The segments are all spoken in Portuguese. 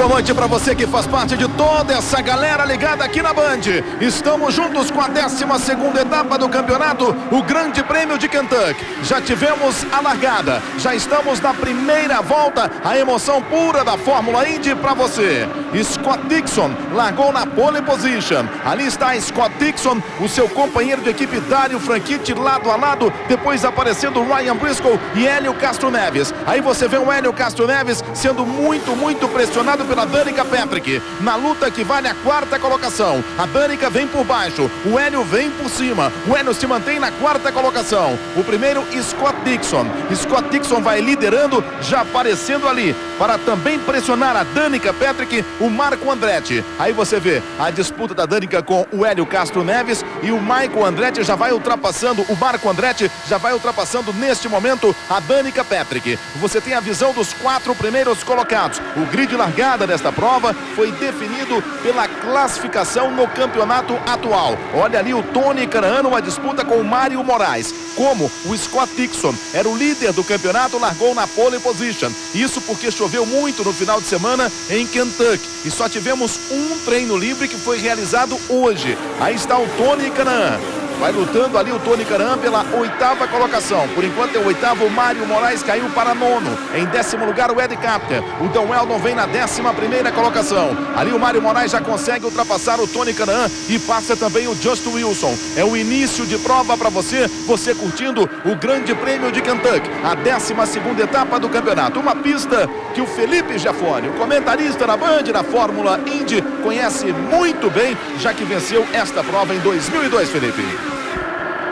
Boa noite para você que faz parte de toda essa galera ligada aqui na Band. Estamos juntos com a 12ª etapa do campeonato, o Grande Prêmio de Kentucky. Já tivemos a largada, já estamos na primeira volta, a emoção pura da Fórmula Indy para você. Scott Dixon largou na pole position. Ali está Scott Dixon, o seu companheiro de equipe Dario Franchitti lado a lado, depois aparecendo Ryan Briscoe e Hélio Castro Neves. Aí você vê o Hélio Castro Neves sendo muito pressionado pela Danica Patrick, na luta que vale a 4ª colocação. A Danica vem por baixo, o Hélio vem por cima, o Hélio se mantém na 4ª colocação. O primeiro, Scott Dixon. Scott Dixon vai liderando, já aparecendo ali, para também pressionar a Danica Patrick, o Marco Andretti. Aí você vê a disputa da Danica com o Hélio Castro Neves e o Michael Andretti já vai ultrapassando, o Marco Andretti já vai ultrapassando neste momento a Danica Patrick. Você tem a visão dos 4 primeiros colocados. O grid de largada desta prova foi definido pela classificação no campeonato atual. Olha ali o Tony Kanaan, uma disputa com o Mário Moraes. Como o Scott Dixon era o líder do campeonato, largou na pole position. Isso porque choveu muito no final de semana em Kentucky e só tivemos um treino livre que foi realizado hoje. Aí está o Tony Kanaan. Vai lutando ali o Tony Kanaan pela 8ª colocação. Por enquanto é o 8º, o Mário Moraes caiu para 9º. Em 10º lugar o Ed Capter. O Dan Weldon vem na 11ª colocação. Ali o Mário Moraes já consegue ultrapassar o Tony Kanaan e passa também o Just Wilson. É o início de prova para você curtindo o Grande Prêmio de Kentucky. A 12ª etapa do campeonato. Uma pista que o Felipe Giafone, o comentarista na Band da Fórmula Indy, conhece muito bem, já que venceu esta prova em 2002, Felipe.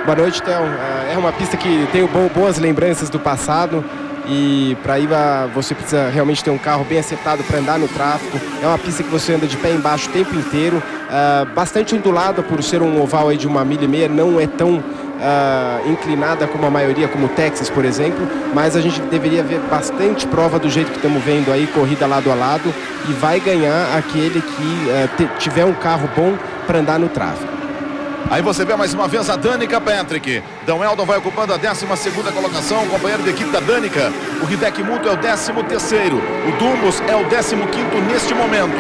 Boa noite, Theo. É uma pista que tem boas lembranças do passado e para ir você precisa realmente ter um carro bem acertado para andar no tráfego. É uma pista que você anda de pé embaixo o tempo inteiro, bastante ondulada por ser um oval aí de 1,5 milha, não é tão inclinada como a maioria, como o Texas, por exemplo, mas a gente deveria ver bastante prova do jeito que estamos vendo aí, corrida lado a lado, e vai ganhar aquele que tiver um carro bom para andar no tráfego. Aí você vê mais uma vez a Danica Patrick. Dan Weldon vai ocupando a 12ª colocação, companheiro de equipe da Danica. O Hideki Muto é o 13º. O Dumbus é o 15º neste momento.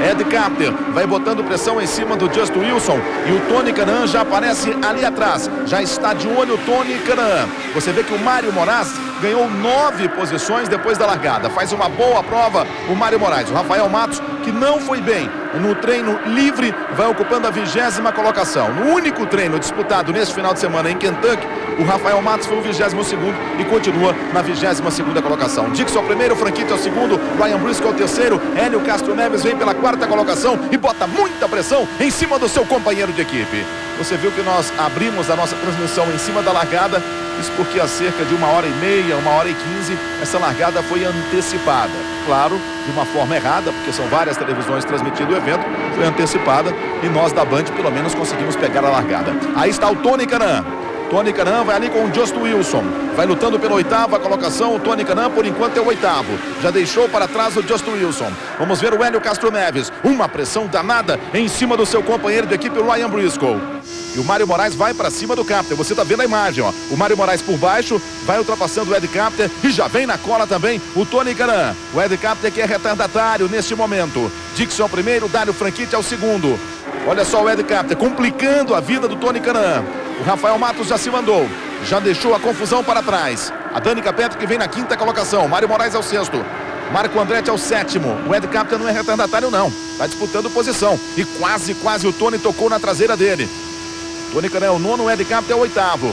Ed Capter vai botando pressão em cima do Just Wilson. E o Tony Kanaan já aparece ali atrás. Já está de olho o Tony Kanaan. Você vê que o Mário Moraes ganhou 9 posições depois da largada. Faz uma boa prova o Mário Moraes. O Rafael Matos, que não foi bem no treino livre, vai ocupando a 20ª colocação. No único treino disputado neste final de semana em Kentucky, o Rafael Matos foi o 22º e continua na 22ª colocação. Dixon é o primeiro, Franchitti é o 2º, Ryan Briscoe é o 3º, Hélio Castro Neves vem pela 4ª colocação e bota muita pressão em cima do seu companheiro de equipe. Você viu que nós abrimos a nossa transmissão em cima da largada, isso porque há cerca de 1h30, 1h15, essa largada foi antecipada. Claro, de uma forma errada, porque são várias televisões transmitindo o evento, foi antecipada e nós da Band pelo menos conseguimos pegar a largada. Aí está o Tony Kanaan. Tony Kanaan vai ali com o Just Wilson. Vai lutando pela 8ª colocação. O Tony Kanaan, por enquanto, é o 8º. Já deixou para trás o Just Wilson. Vamos ver o Hélio Castro Neves. Uma pressão danada em cima do seu companheiro de equipe, o Ryan Briscoe. E o Mário Moraes vai para cima do Capter. Você está vendo a imagem, ó. O Mário Moraes por baixo, vai ultrapassando o Ed Capter e já vem na cola também o Tony Kanaan. O Ed Capter que é retardatário neste momento. Dixon é o primeiro, Dario Franchitti é o 2º. Olha só o Ed Capter complicando a vida do Tony Kanaan. O Rafael Matos já se mandou, já deixou a confusão para trás. A Danica Patrick vem na 5ª colocação. Mário Moraes é o 6º. Marco Andretti é o 7º. O Ed Capter não é retardatário não, está disputando posição. E quase o Tony tocou na traseira dele. Tony Kanaan é o 9º, o Ed Capter é o 8º.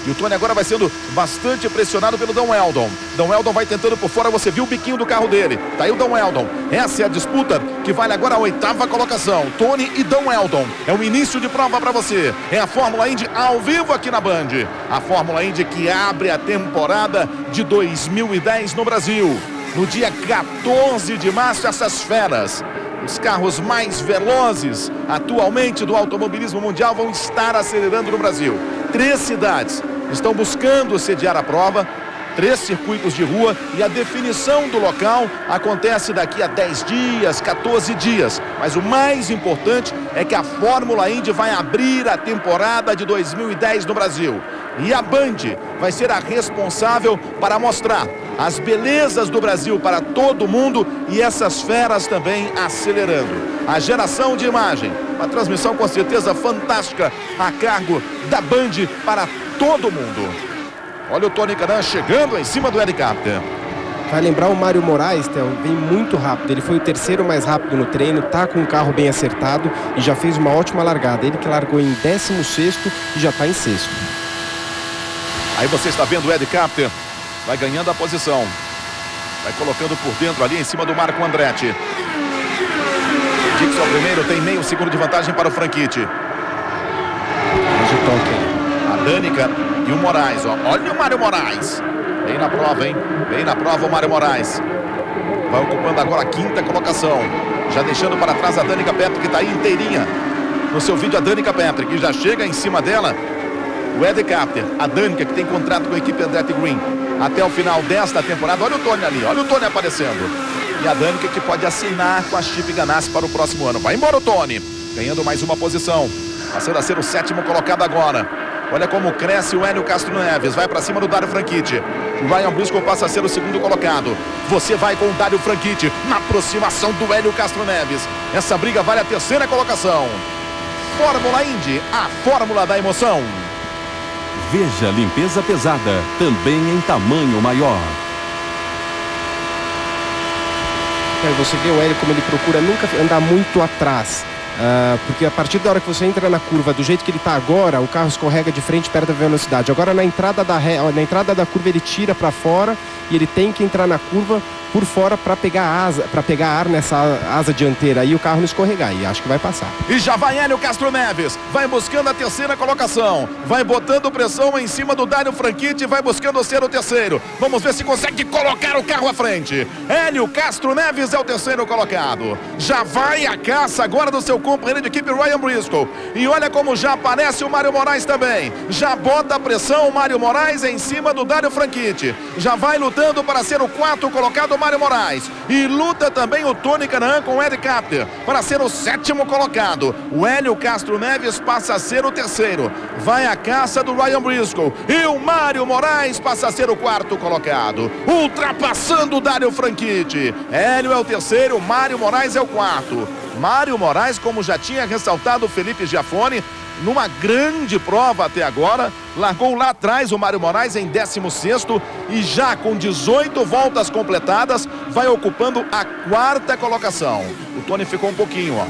E o Tony agora vai sendo bastante pressionado pelo Dan Weldon. Dan Weldon vai tentando por fora, você viu o biquinho do carro dele. Tá aí o Dan Weldon. Essa é a disputa que vale agora a 8ª colocação. Tony e Dan Weldon. É o início de prova para você. É a Fórmula Indy ao vivo aqui na Band. A Fórmula Indy que abre a temporada de 2010 no Brasil. No dia 14 de março, essas feras, os carros mais velozes atualmente do automobilismo mundial, vão estar acelerando no Brasil. 3 cidades estão buscando sediar a prova, 3 circuitos de rua, e a definição do local acontece daqui a 10 dias, 14 dias. Mas o mais importante é que a Fórmula Indy vai abrir a temporada de 2010 no Brasil. E a Band vai ser a responsável para mostrar as belezas do Brasil para todo mundo e essas feras também acelerando. A geração de imagem, uma transmissão com certeza fantástica a cargo da Band para todo mundo. Olha o Tony Kanaan chegando em cima do helicóptero. Vai lembrar o Mário Moraes, Theo, vem muito rápido. Ele foi o terceiro mais rápido no treino, tá com o carro bem acertado e já fez uma ótima largada. Ele que largou em 16º e já está em 6º. Aí você está vendo o helicóptero, vai ganhando a posição. Vai colocando por dentro ali em cima do Marco Andretti. Dixon primeiro, tem meio segundo de vantagem para o Franchitti. A Danica e o Moraes, ó. Olha o Mário Moraes. Bem na prova, hein? Bem na prova o Mário Moraes. Vai ocupando agora a 5ª colocação. Já deixando para trás a Danica Patrick, que está aí inteirinha. No seu vídeo a Danica Patrick, que já chega em cima dela. O Ed Carter, a Danica, que tem contrato com a equipe Andretti Green até o final desta temporada. Olha o Tony ali, olha o Tony aparecendo. E a Danica que pode assinar com a Chip Ganassi para o próximo ano. Vai embora o Tony, ganhando mais uma posição. Passando a ser o 7º colocado agora. Olha como cresce o Hélio Castro Neves. Vai para cima do Dário Franchitti. O Ryan Briscoe passa a ser o 2º colocado. Você vai com o Dário Franchitti na aproximação do Hélio Castro Neves. Essa briga vale a 3ª colocação. Fórmula Indy, a fórmula da emoção. Veja limpeza pesada, também em tamanho maior. Você vê o Hélio como ele procura nunca andar muito atrás. Porque a partir da hora que você entra na curva, do jeito que ele está agora, o carro escorrega de frente perto da velocidade. Agora na entrada da curva ele tira para fora e ele tem que entrar na curva por fora para pegar ar nessa asa dianteira aí o carro não escorregar, e acho que vai passar. E já vai Hélio Castro Neves, vai buscando a 3ª colocação, vai botando pressão em cima do Dário Franchitti, vai buscando ser o 3º. Vamos ver se consegue colocar o carro à frente. Hélio Castro Neves é o 3º colocado. Já vai a caça agora do seu companheiro de equipe Ryan Briscoe. E olha como já aparece o Mário Moraes também. Já bota a pressão o Mário Moraes em cima do Dário Franchitti. Já vai lutando para ser o 4º colocado Mário Moraes. E luta também o Tony Kanaan com o Ed Carter para ser o 7º colocado. O Hélio Castro Neves passa a ser o 3º. Vai a caça do Ryan Briscoe. E o Mário Moraes passa a ser o 4º colocado. Ultrapassando o Dário Franchitti. Hélio é o 3º, Mário Moraes é o 4º. Mário Moraes, como já tinha ressaltado o Felipe Giafone, numa grande prova até agora, largou lá atrás o Mário Moraes em 16º e já com 18 voltas completadas vai ocupando a 4ª colocação. O Tony ficou um pouquinho, ó.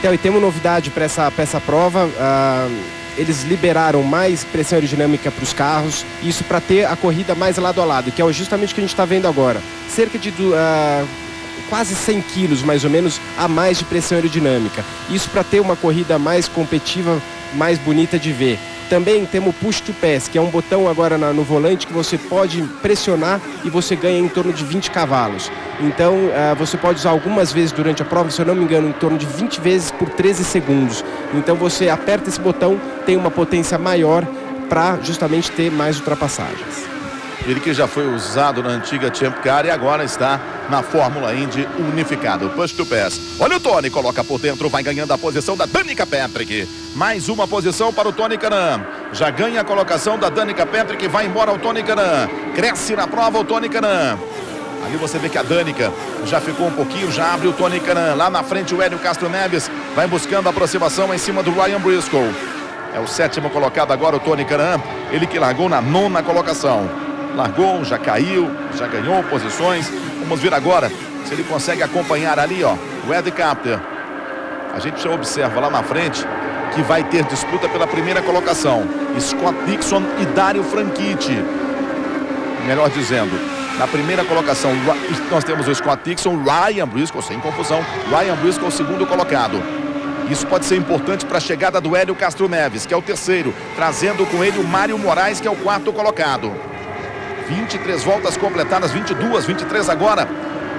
E temos novidade para essa prova. Eles liberaram mais pressão aerodinâmica para os carros, isso para ter a corrida mais lado a lado, que é justamente o que a gente está vendo agora. Cerca de quase 100 quilos, mais ou menos, a mais de pressão aerodinâmica. Isso para ter uma corrida mais competitiva, mais bonita de ver. Também temos o Push to Pass, que é um botão agora no volante que você pode pressionar e você ganha em torno de 20 cavalos. Então, você pode usar algumas vezes durante a prova, se eu não me engano, em torno de 20 vezes por 13 segundos. Então, você aperta esse botão, tem uma potência maior para justamente ter mais ultrapassagens. Ele que já foi usado na antiga Champ Car e agora está na Fórmula Indy unificado. Push to Pass. Olha o Tony, coloca por dentro, vai ganhando a posição da Danica Patrick. Mais uma posição para o Tony Kanaan. Já ganha a colocação da Danica Patrick, vai embora o Tony Kanaan. Cresce na prova o Tony Kanaan. Ali você vê que a Danica já ficou um pouquinho, já abre o Tony Kanaan. Lá na frente o Hélio Castro Neves vai buscando a aproximação em cima do Ryan Briscoe. É o 7º colocado agora o Tony Kanaan. Ele que largou na 9ª colocação. Largou, já caiu, já ganhou posições. Vamos ver agora se ele consegue acompanhar ali, ó, o Ed Carter. A gente já observa lá na frente que vai ter disputa pela 1ª colocação. Scott Dixon e Dário Franchitti. Melhor dizendo, na 1ª colocação nós temos o Scott Dixon, Ryan Briscoe, sem confusão. Ryan Briscoe, o 2º colocado. Isso pode ser importante para a chegada do Hélio Castro Neves, que é o 3º, trazendo com ele o Mário Moraes, que é o 4º colocado. 23 voltas completadas, 22, 23 agora,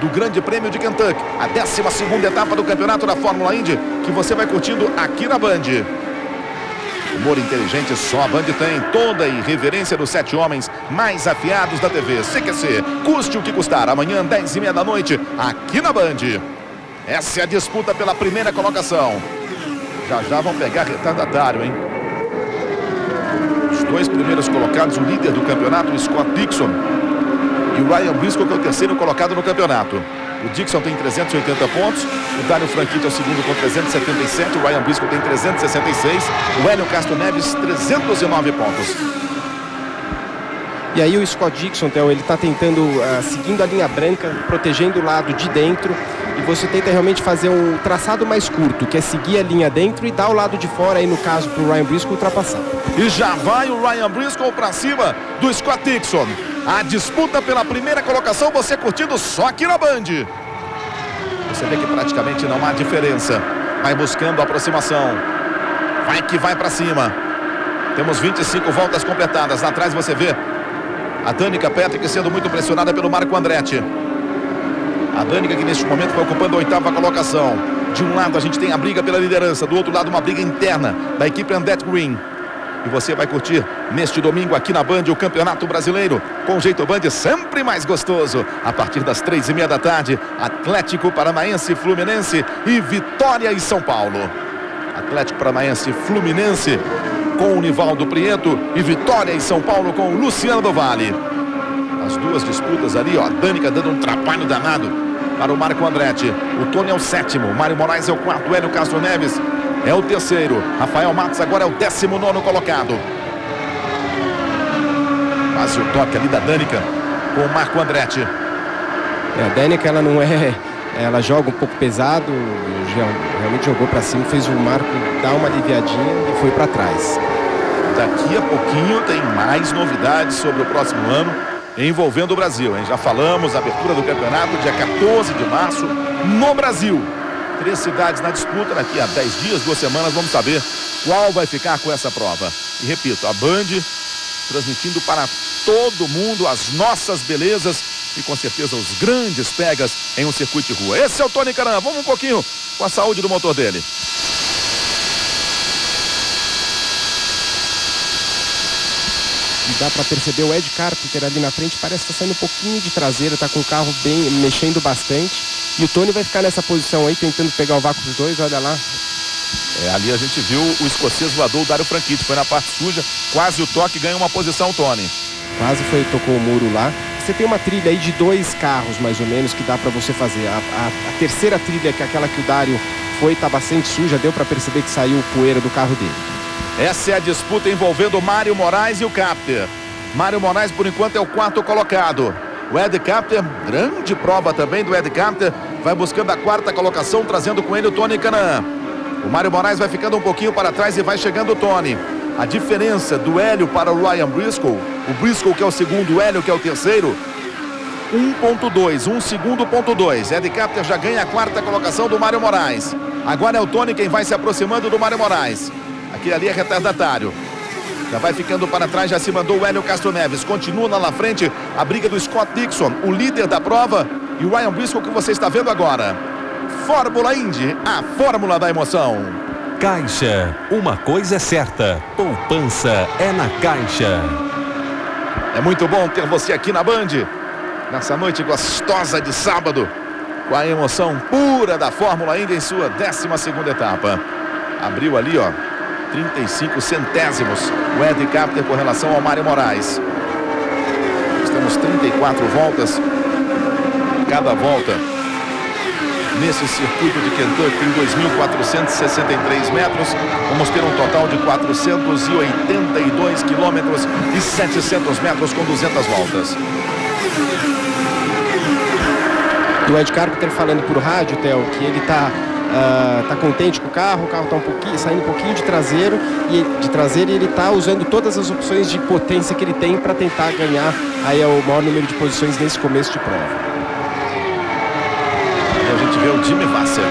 do Grande Prêmio de Kentucky. A 12ª etapa do Campeonato da Fórmula Indy, que você vai curtindo aqui na Band. Humor inteligente só a Band tem. Toda a irreverência dos 7 homens mais afiados da TV. CQC, custe o que custar. Amanhã, 10h30 da noite, aqui na Band. Essa é a disputa pela 1ª colocação. Já vão pegar retardatário, hein? dois primeiros colocados, o líder do campeonato, o Scott Dixon, e o Ryan Briscoe, que é o terceiro colocado no campeonato. O Dixon tem 380 pontos, o Dario Franchitti é o segundo com 377, o Ryan Briscoe tem 366, o Hélio Castro Neves 309 pontos. E aí o Scott Dixon, Theo, ele está tentando, seguindo a linha branca, protegendo o lado de dentro, e você tenta realmente fazer um traçado mais curto, que é seguir a linha dentro e dar o lado de fora, aí no caso para o Ryan Briscoe ultrapassar. E já vai o Ryan Briscoe para cima do Scott Dixon. A disputa pela primeira colocação, você curtindo só aqui na Band. Você vê que praticamente não há diferença. Vai buscando a aproximação. Vai que vai para cima. Temos 25 voltas completadas. Lá atrás você vê a Danica Patrick sendo muito pressionada pelo Marco Andretti. A Danica que neste momento vai ocupando a 8ª colocação. De um lado a gente tem a briga pela liderança, do outro lado uma briga interna da equipe Andretti Green. E você vai curtir neste domingo aqui na Band o Campeonato Brasileiro com o jeito Band sempre mais gostoso. A partir das 3h30 da tarde, Atlético Paranaense, Fluminense e Vitória e São Paulo. Atlético Paranaense, Fluminense com o Nivaldo Prieto e Vitória e São Paulo com o Luciano do Vale. As duas disputas ali, ó, a Danica dando um trabalho danado para o Marco Andretti. O Tony é o 7º, o Mário Moraes é o 4º, Hélio Castro Neves é o 3º. Rafael Matos agora é o 19º colocado. Quase o toque ali da Danica com o Marco Andretti. A Danica, ela não é... Ela joga um pouco pesado, realmente jogou para cima, fez o Marco dar uma aliviadinha e foi para trás. Daqui a pouquinho tem mais novidades sobre o próximo ano envolvendo o Brasil, hein? Já falamos, abertura do campeonato dia 14 de março no Brasil. 3 cidades na disputa, daqui a 10 dias, 2 semanas, vamos saber qual vai ficar com essa prova. E repito, a Band transmitindo para todo mundo as nossas belezas e com certeza os grandes pegas em um circuito de rua. Esse é o Tony Kanaan, vamos um pouquinho com a saúde do motor dele. E dá para perceber o Ed Carpenter ali na frente, parece que está saindo um pouquinho de traseira, está com o carro bem, mexendo bastante. E o Tony vai ficar nessa posição aí, tentando pegar o vácuo dos dois, olha lá. Ali a gente viu o escocês voador, o Dario Franchitti, foi na parte suja, quase o toque, ganha uma posição, Tony. Quase tocou o muro lá. Você tem uma trilha aí de 2 carros, mais ou menos, que dá para você fazer. A terceira trilha, que é aquela que o Dario foi, tá bastante suja, deu para perceber que saiu poeira do carro dele. Essa é a disputa envolvendo o Mário Moraes e o Capter. Mário Moraes, por enquanto, é o 4º colocado. O Ed Capter, grande prova também do Ed Capter, vai buscando a 4ª colocação, trazendo com ele o Tony Kanaan. O Mário Moraes vai ficando um pouquinho para trás e vai chegando o Tony. A diferença do Hélio para o Ryan Briscoe, o Briscoe que é o 2º, o Hélio que é o 3º, 1.2, 1 segundo, ponto 2. Ed Capter já ganha a 4ª colocação do Mário Moraes. Agora é o Tony quem vai se aproximando do Mário Moraes. Aquele ali é retardatário. Já vai ficando para trás, já se mandou o Hélio Castro Neves. Continua lá na frente a briga do Scott Dixon, o líder da prova, e o Ryan Briscoe que você está vendo agora. Fórmula Indy, a fórmula da emoção. Caixa, uma coisa é certa, poupança é na Caixa. É muito bom ter você aqui na Band, nessa noite gostosa de sábado, com a emoção pura da Fórmula Indy em sua 12ª etapa. Abriu ali, ó, 35 centésimos o Ed Capter com relação ao Mário Moraes. Temos 34 voltas. Cada volta nesse circuito de Kentucky tem 2.463 metros. Vamos ter um total de 482 quilômetros e 700 metros com 200 voltas. O Ed Carpenter falando por rádio, Theo, que ele tá contente com o carro tá saindo um pouquinho de traseiro e ele tá usando todas as opções de potência que ele tem para tentar ganhar aí o maior número de posições nesse começo de prova. E a gente vê o Jimmy Vasser.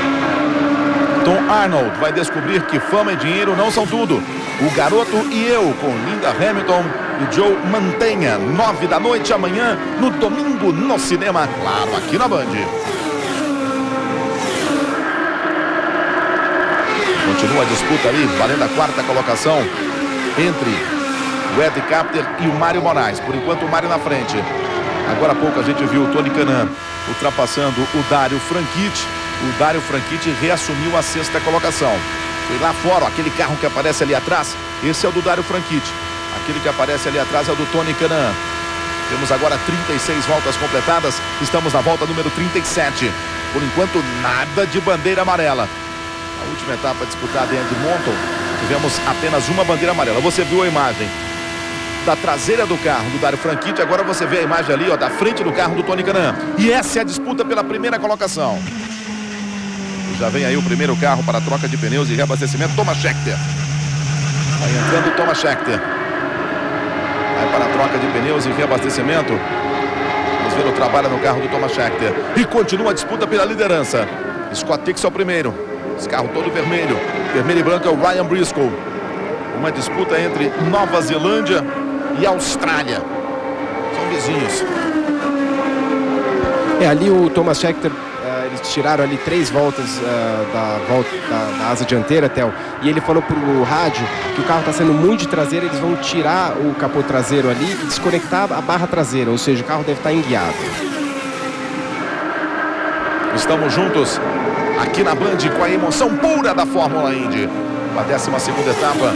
Tom Arnold vai descobrir que fama e dinheiro não são tudo. O Garoto e Eu, com Linda Hamilton e Joe Mantegna, 9 da noite amanhã, no domingo no cinema, claro, aqui na Band. Continua a disputa ali, valendo a 4ª colocação entre o Ed Capter e o Mário Moraes. Por enquanto o Mário na frente. Agora há pouco a gente viu o Tony Kanaan ultrapassando o Dario Franchitti. O Dario Franchitti reassumiu a 6ª colocação. Foi lá fora, ó, aquele carro que aparece ali atrás, esse é o do Dario Franchitti. Aquele que aparece ali atrás é o do Tony Kanaan. Temos agora 36 voltas completadas. Estamos na volta número 37. Por enquanto, nada de bandeira amarela. A última etapa disputada em Edmonton, tivemos apenas uma bandeira amarela. Você viu a imagem da traseira do carro do Dario Franchitti. Agora você vê a imagem ali, ó, da frente do carro do Tony Kanaan. E essa é a disputa pela primeira colocação. Já vem aí o primeiro carro para a troca de pneus e reabastecimento. Thomas Scheckter. Vai entrando o Thomas Scheckter. Vai para a troca de pneus e reabastecimento. Vamos ver o trabalho no carro do Thomas Scheckter. E continua a disputa pela liderança. Scott Dixon é o primeiro. Esse carro todo vermelho. Vermelho e branco é o Ryan Briscoe. Uma disputa entre Nova Zelândia e Austrália. São vizinhos. Ali o Thomas Scheckter, eles tiraram ali 3 voltas da asa dianteira, Theo, e ele falou pro rádio que o carro está sendo muito de traseira. Eles vão tirar o capô traseiro ali e desconectar a barra traseira, ou seja, o carro deve estar enguiado. Estamos juntos aqui na Band com a emoção pura da Fórmula Indy. A 12ª etapa,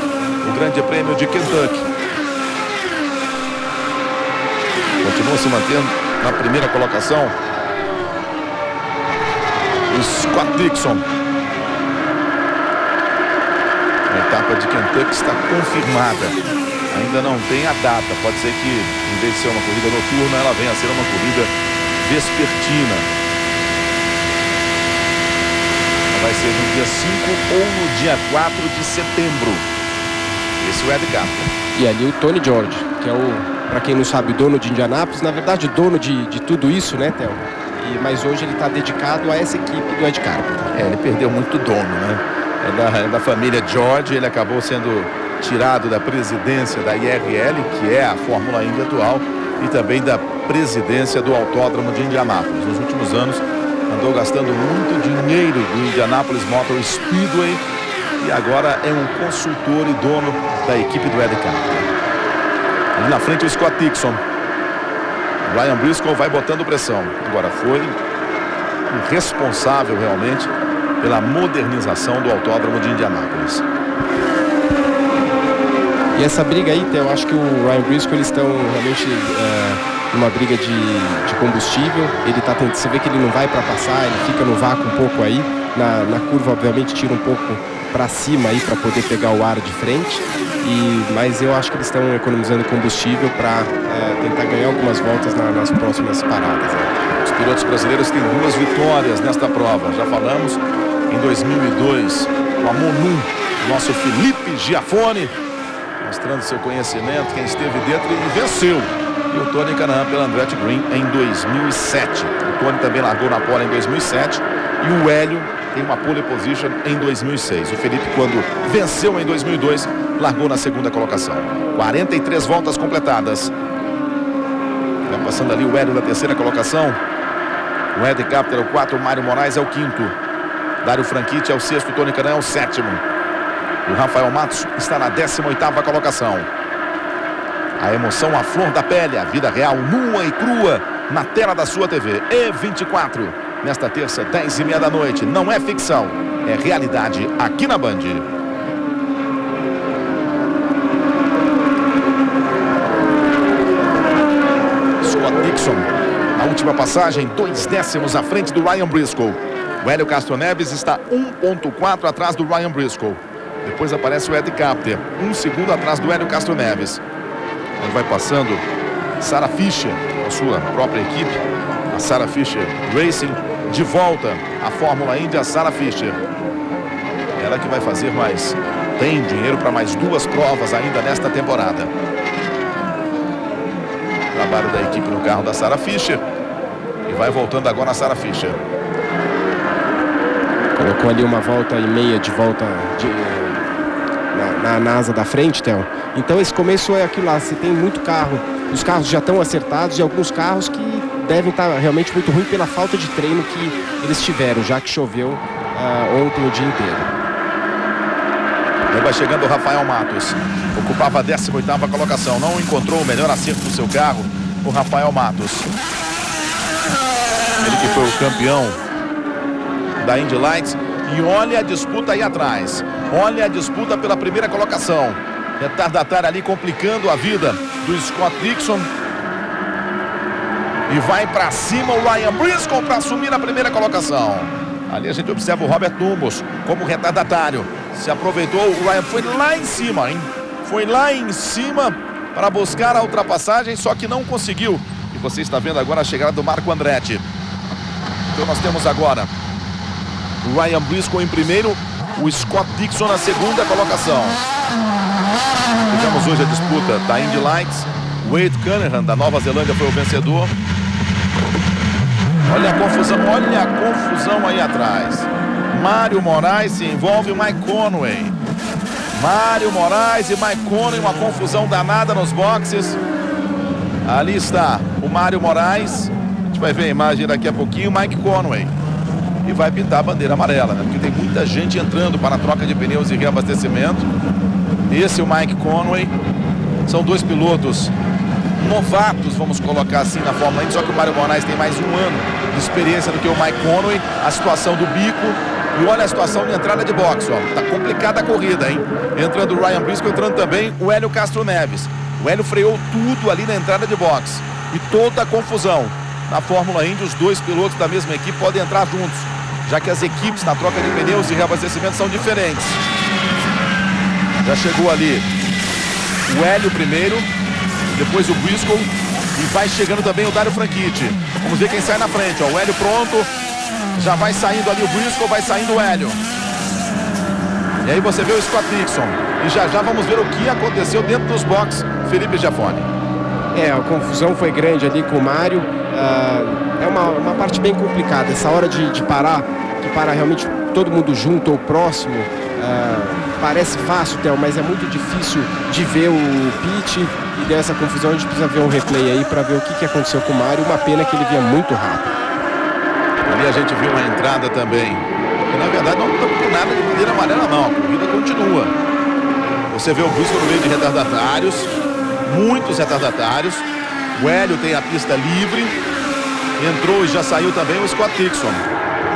o Grande Prêmio de Kentucky. Continua se mantendo na primeira colocação o Scott Dixon. A etapa de Kentucky está confirmada. Ainda não tem a data. Pode ser que, em vez de ser uma corrida noturna, ela venha a ser uma corrida vespertina. Vai ser no dia 5 ou no dia 4 de setembro. Esse é o Ed Carter. E ali o Tony George, que é o, para quem não sabe, dono de Indianápolis. Na verdade, dono de tudo isso, né, Theo? Mas hoje ele está dedicado a essa equipe do Ed Carpenter. Ele perdeu muito dono, né? É da família George. Ele acabou sendo tirado da presidência da IRL, que é a Fórmula Indy atual, e também da presidência do Autódromo de Indianápolis. Nos últimos anos, andou gastando muito dinheiro do Indianapolis Motor Speedway e agora é um consultor e dono da equipe do Ed Carpenter. Ali na frente o Scott Dixon. Ryan Briscoe vai botando pressão. Agora foi o responsável realmente pela modernização do Autódromo de Indianápolis. E essa briga aí, eu acho que o Ryan Briscoe, eles estão realmente numa briga de combustível. Ele tá tentando, você vê que ele não vai para passar, ele fica no vácuo um pouco aí. Na curva, obviamente, tira um pouco para cima aí para poder pegar o ar de frente. Mas eu acho que eles estão economizando combustível para tentar ganhar algumas voltas nas próximas paradas. Né? Os pilotos brasileiros têm 2 vitórias nesta prova. Já falamos em 2002 com a Monum, nosso Felipe Giafone, mostrando seu conhecimento, quem esteve dentro e venceu. E o Tony Kanaan pela Andretti Green em 2007. O Tony também largou na pole em 2007 e o Hélio tem uma pole position em 2006. O Felipe, quando venceu em 2002, largou na segunda colocação. 43 voltas completadas. Vai passando ali o Hélio da terceira colocação. O Ed Carpenter é o 4, o Mário Moraes é o 5º. Dario Franchitti é o 6º, Tony Kanaan é o 7º. O Rafael Matos está na 18ª colocação. A emoção à flor da pele, a vida real nua e crua na tela da sua TV. E24, nesta terça, 10h30 da noite. Não é ficção, é realidade aqui na Band. Scott Dixon, na última passagem, 2 décimos à frente do Ryan Briscoe. O Hélio Castro Neves está 1,4 atrás do Ryan Briscoe. Depois aparece o Ed Carpenter, 1 segundo atrás do Hélio Castro Neves. Ele vai passando Sarah Fisher, a sua própria equipe, a Sarah Fisher Racing, de volta à Fórmula Indy, a Sarah Fisher. Ela que vai fazer tem dinheiro para mais 2 provas ainda nesta temporada. Trabalho da equipe no carro da Sarah Fisher. E vai voltando agora a Sarah Fisher. Colocou ali 1,5 de volta na asa da frente, Theo. Então esse começo é aquilo lá, você tem muito carro, os carros já estão acertados e alguns carros que devem estar realmente muito ruim pela falta de treino que eles tiveram, já que choveu ontem o dia inteiro. Aí vai chegando o Rafael Matos, ocupava a 18ª colocação, não encontrou o melhor acerto do seu carro, o Rafael Matos. Ele que foi o campeão da Indy Lights. E olha a disputa aí atrás. Olha a disputa pela primeira colocação. retardatário ali complicando a vida do Scott Dixon. E vai para cima o Ryan Briscoe para assumir a primeira colocação. Ali a gente observa o Robert Dumbos como retardatário. Se aproveitou, o Ryan foi lá em cima, hein? Foi lá em cima para buscar a ultrapassagem, só que não conseguiu. E você está vendo agora a chegada do Marco Andretti. Então nós temos agora o Ryan Briscoe em primeiro, o Scott Dixon na segunda colocação. Tivemos hoje a disputa da Indy Lights. Wade Cunningham da Nova Zelândia foi o vencedor. Olha a confusão aí atrás. Mário Moraes se envolve o Mike Conway. Mário Moraes e Mike Conway, uma confusão danada nos boxes. Ali está o Mário Moraes. A gente vai ver a imagem daqui a pouquinho, Mike Conway. E vai pintar a bandeira amarela, né? Porque tem muita gente entrando para a troca de pneus e reabastecimento. Esse é o Mike Conway. São dois pilotos novatos, vamos colocar assim, na Fórmula 1, só que o Mário Moraes tem mais um ano de experiência do que o Mike Conway. A situação do bico e olha a situação de entrada de boxe, ó. Tá complicada a corrida, hein? Entrando o Ryan Briscoe, entrando também o Hélio Castro Neves. O Hélio freou tudo ali na entrada de boxe e toda a confusão. Na Fórmula Indy, os dois pilotos da mesma equipe podem entrar juntos, já que as equipes na troca de pneus e reabastecimento são diferentes. Já chegou ali o Hélio primeiro, depois o Briscoe e vai chegando também o Dario Franchitti. Vamos ver quem sai na frente, ó. O Hélio pronto, já vai saindo ali o Briscoe, vai saindo o Hélio. E aí você vê o Scott Dixon. E já vamos ver o que aconteceu dentro dos boxes, Felipe Giafone. A confusão foi grande ali com o Mário. É uma parte bem complicada. Essa hora de parar, que para realmente todo mundo junto ou próximo, parece fácil, Theo, mas é muito difícil de ver o pit. E dessa confusão a gente precisa ver um replay aí para ver o que aconteceu com o Mário. Uma pena que ele vinha muito rápido. Ali a gente viu uma entrada também. E na verdade não estamos com nada de bandeira amarela não. A corrida continua. Você vê o Briscoe no meio de retardatários. Muitos retardatários. O Hélio tem a pista livre. Entrou e já saiu também o Scott Dixon.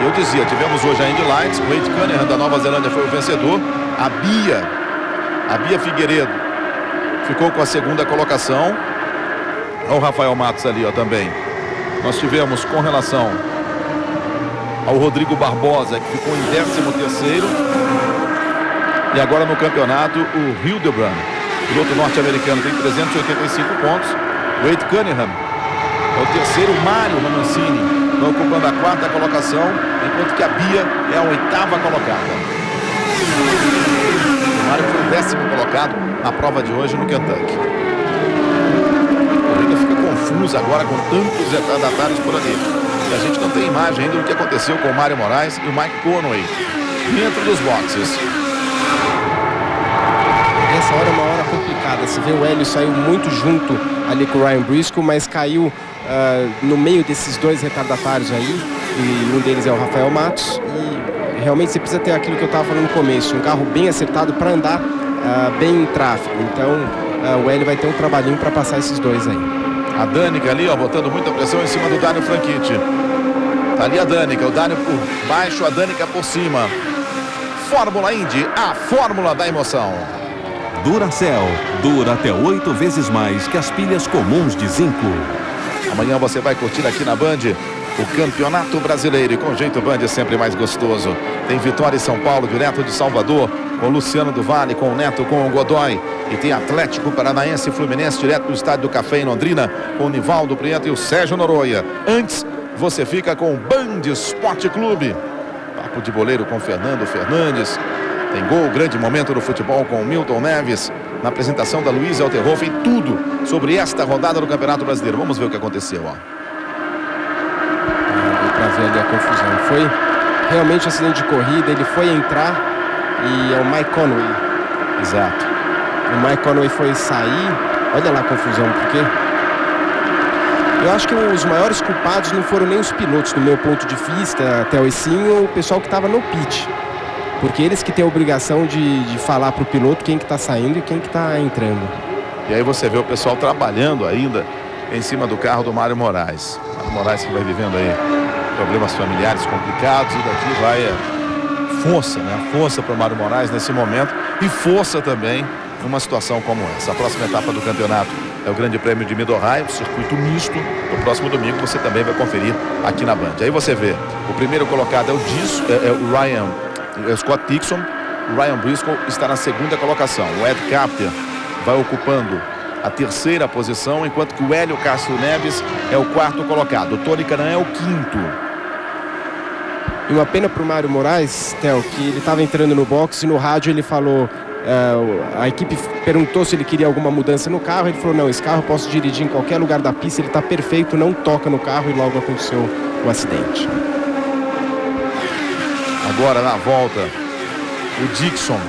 E eu dizia, tivemos hoje a Indy Lights. O Wade Cunningham da Nova Zelândia foi o vencedor. A Bia Figueiredo ficou com a segunda colocação. Olha o Rafael Matos ali, ó, também. Nós tivemos com relação ao Rodrigo Barbosa, que ficou em 13º. E agora no campeonato, o Hildebrand, piloto norte-americano, tem 385 pontos. Wade Cunningham é o terceiro. Mário Ramancini vai ocupando a 4ª colocação, enquanto que a Bia é a 8ª colocada. O Mário foi o 10º colocado na prova de hoje no Kentucky. A corrida fica confusa agora com tantos retardatários por ali. E a gente não tem imagem ainda do que aconteceu com o Mário Moraes e o Mike Conway dentro dos boxes. Essa hora é uma hora complicada. Você vê o Hélio saiu muito junto ali com o Ryan Briscoe, mas caiu no meio desses dois retardatários aí. E um deles é o Rafael Matos. E realmente você precisa ter aquilo que eu estava falando no começo, um carro bem acertado para andar bem em tráfego. Então o Hélio vai ter um trabalhinho para passar esses dois aí. A Danica ali, ó, botando muita pressão em cima do Dario Franchitti. Tá ali a Danica, o Dario por baixo, a Danica por cima. Fórmula Indy, a fórmula da emoção. Duracell, dura até 8 vezes mais que as pilhas comuns de zinco. Amanhã você vai curtir aqui na Band o Campeonato Brasileiro, e com jeito Band é sempre mais gostoso. Tem Vitória em São Paulo, direto de Salvador, com o Luciano do Vale, com o Neto, com o Godoy. E tem Atlético Paranaense e Fluminense direto do Estádio do Café em Londrina, com o Nivaldo Prieto e o Sérgio Noronha. Antes, você fica com o Band Esporte Clube. Papo de boleiro com Fernando Fernandes. Tem gol, grande momento do futebol com o Milton Neves. Na apresentação da Luísa Alterhofen, tudo sobre esta rodada do Campeonato Brasileiro. Vamos ver o que aconteceu, ó. Deu pra ver ali a confusão. Foi realmente um acidente de corrida. Ele foi entrar e é o Mike Conway. Exato. O Mike Conway foi sair. Olha lá a confusão, porque eu acho que os maiores culpados não foram nem os pilotos, do meu ponto de vista, até o sim, o pessoal que estava no pit. Porque eles que têm a obrigação de falar para o piloto quem que está saindo e quem que está entrando. E aí você vê o pessoal trabalhando ainda em cima do carro do Mário Moraes. Mário Moraes que vai vivendo aí problemas familiares complicados, e daqui vai força, né? Força para o Mário Moraes nesse momento, e força também numa situação como essa. A próxima etapa do campeonato é o Grande Prêmio de Mid-Ohio, circuito misto. No próximo domingo você também vai conferir aqui na Band. Aí você vê, o primeiro colocado é o Scott Dixon. O Ryan Briscoe está na segunda colocação. O Ed Carpenter vai ocupando a terceira posição, enquanto que o Hélio Castro Neves é o quarto colocado. O Tony Kanaan é o quinto. E uma pena para o Mário Moraes, Theo, que ele estava entrando no boxe e no rádio ele falou, a equipe perguntou se ele queria alguma mudança no carro, ele falou, não, esse carro eu posso dirigir em qualquer lugar da pista, ele está perfeito, não toca no carro, e logo aconteceu o acidente. Agora na volta, o Dixon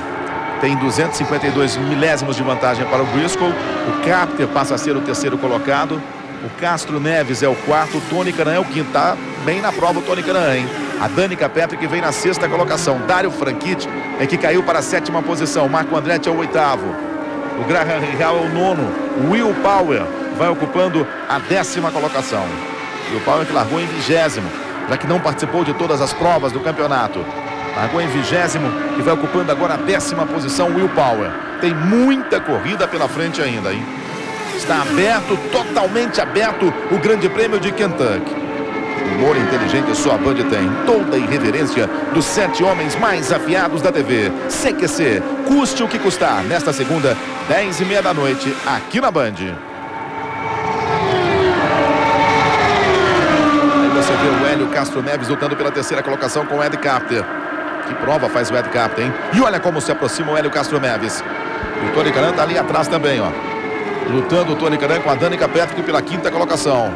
tem 252 milésimos de vantagem para o Briscoe. O Carpenter passa a ser o terceiro colocado. O Castro Neves é o quarto. O Tony Kanaan é o quinto. Tá bem na prova o Tony Kanaan, hein? A Danica Patrick vem na sexta colocação. Dario Franchitti é que caiu para a sétima posição. Marco Andretti é o oitavo. O Graham Rahal é o nono. O Will Power vai ocupando a 10ª colocação. Will Power que largou em 20º, já que não participou de todas as provas do campeonato. Largou em 20º e vai ocupando agora a 10ª posição. Will Power. Tem muita corrida pela frente ainda, hein? Está aberto, totalmente aberto, o Grande Prêmio de Kentucky. Humor inteligente só a Band tem. Toda a irreverência dos 7 homens mais afiados da TV. CQC, custe o que custar. Nesta segunda, 10h30 da noite, aqui na Band. Aí você vê o Hélio Castro Neves lutando pela terceira colocação com o Ed Carpenter. Que prova faz o Ed Carpenter, hein? E olha como se aproxima o Hélio Castro Neves. E o Tony Kanaan está ali atrás também, ó. Lutando o Tony Kanaan com a Danica Patrick pela 5ª colocação.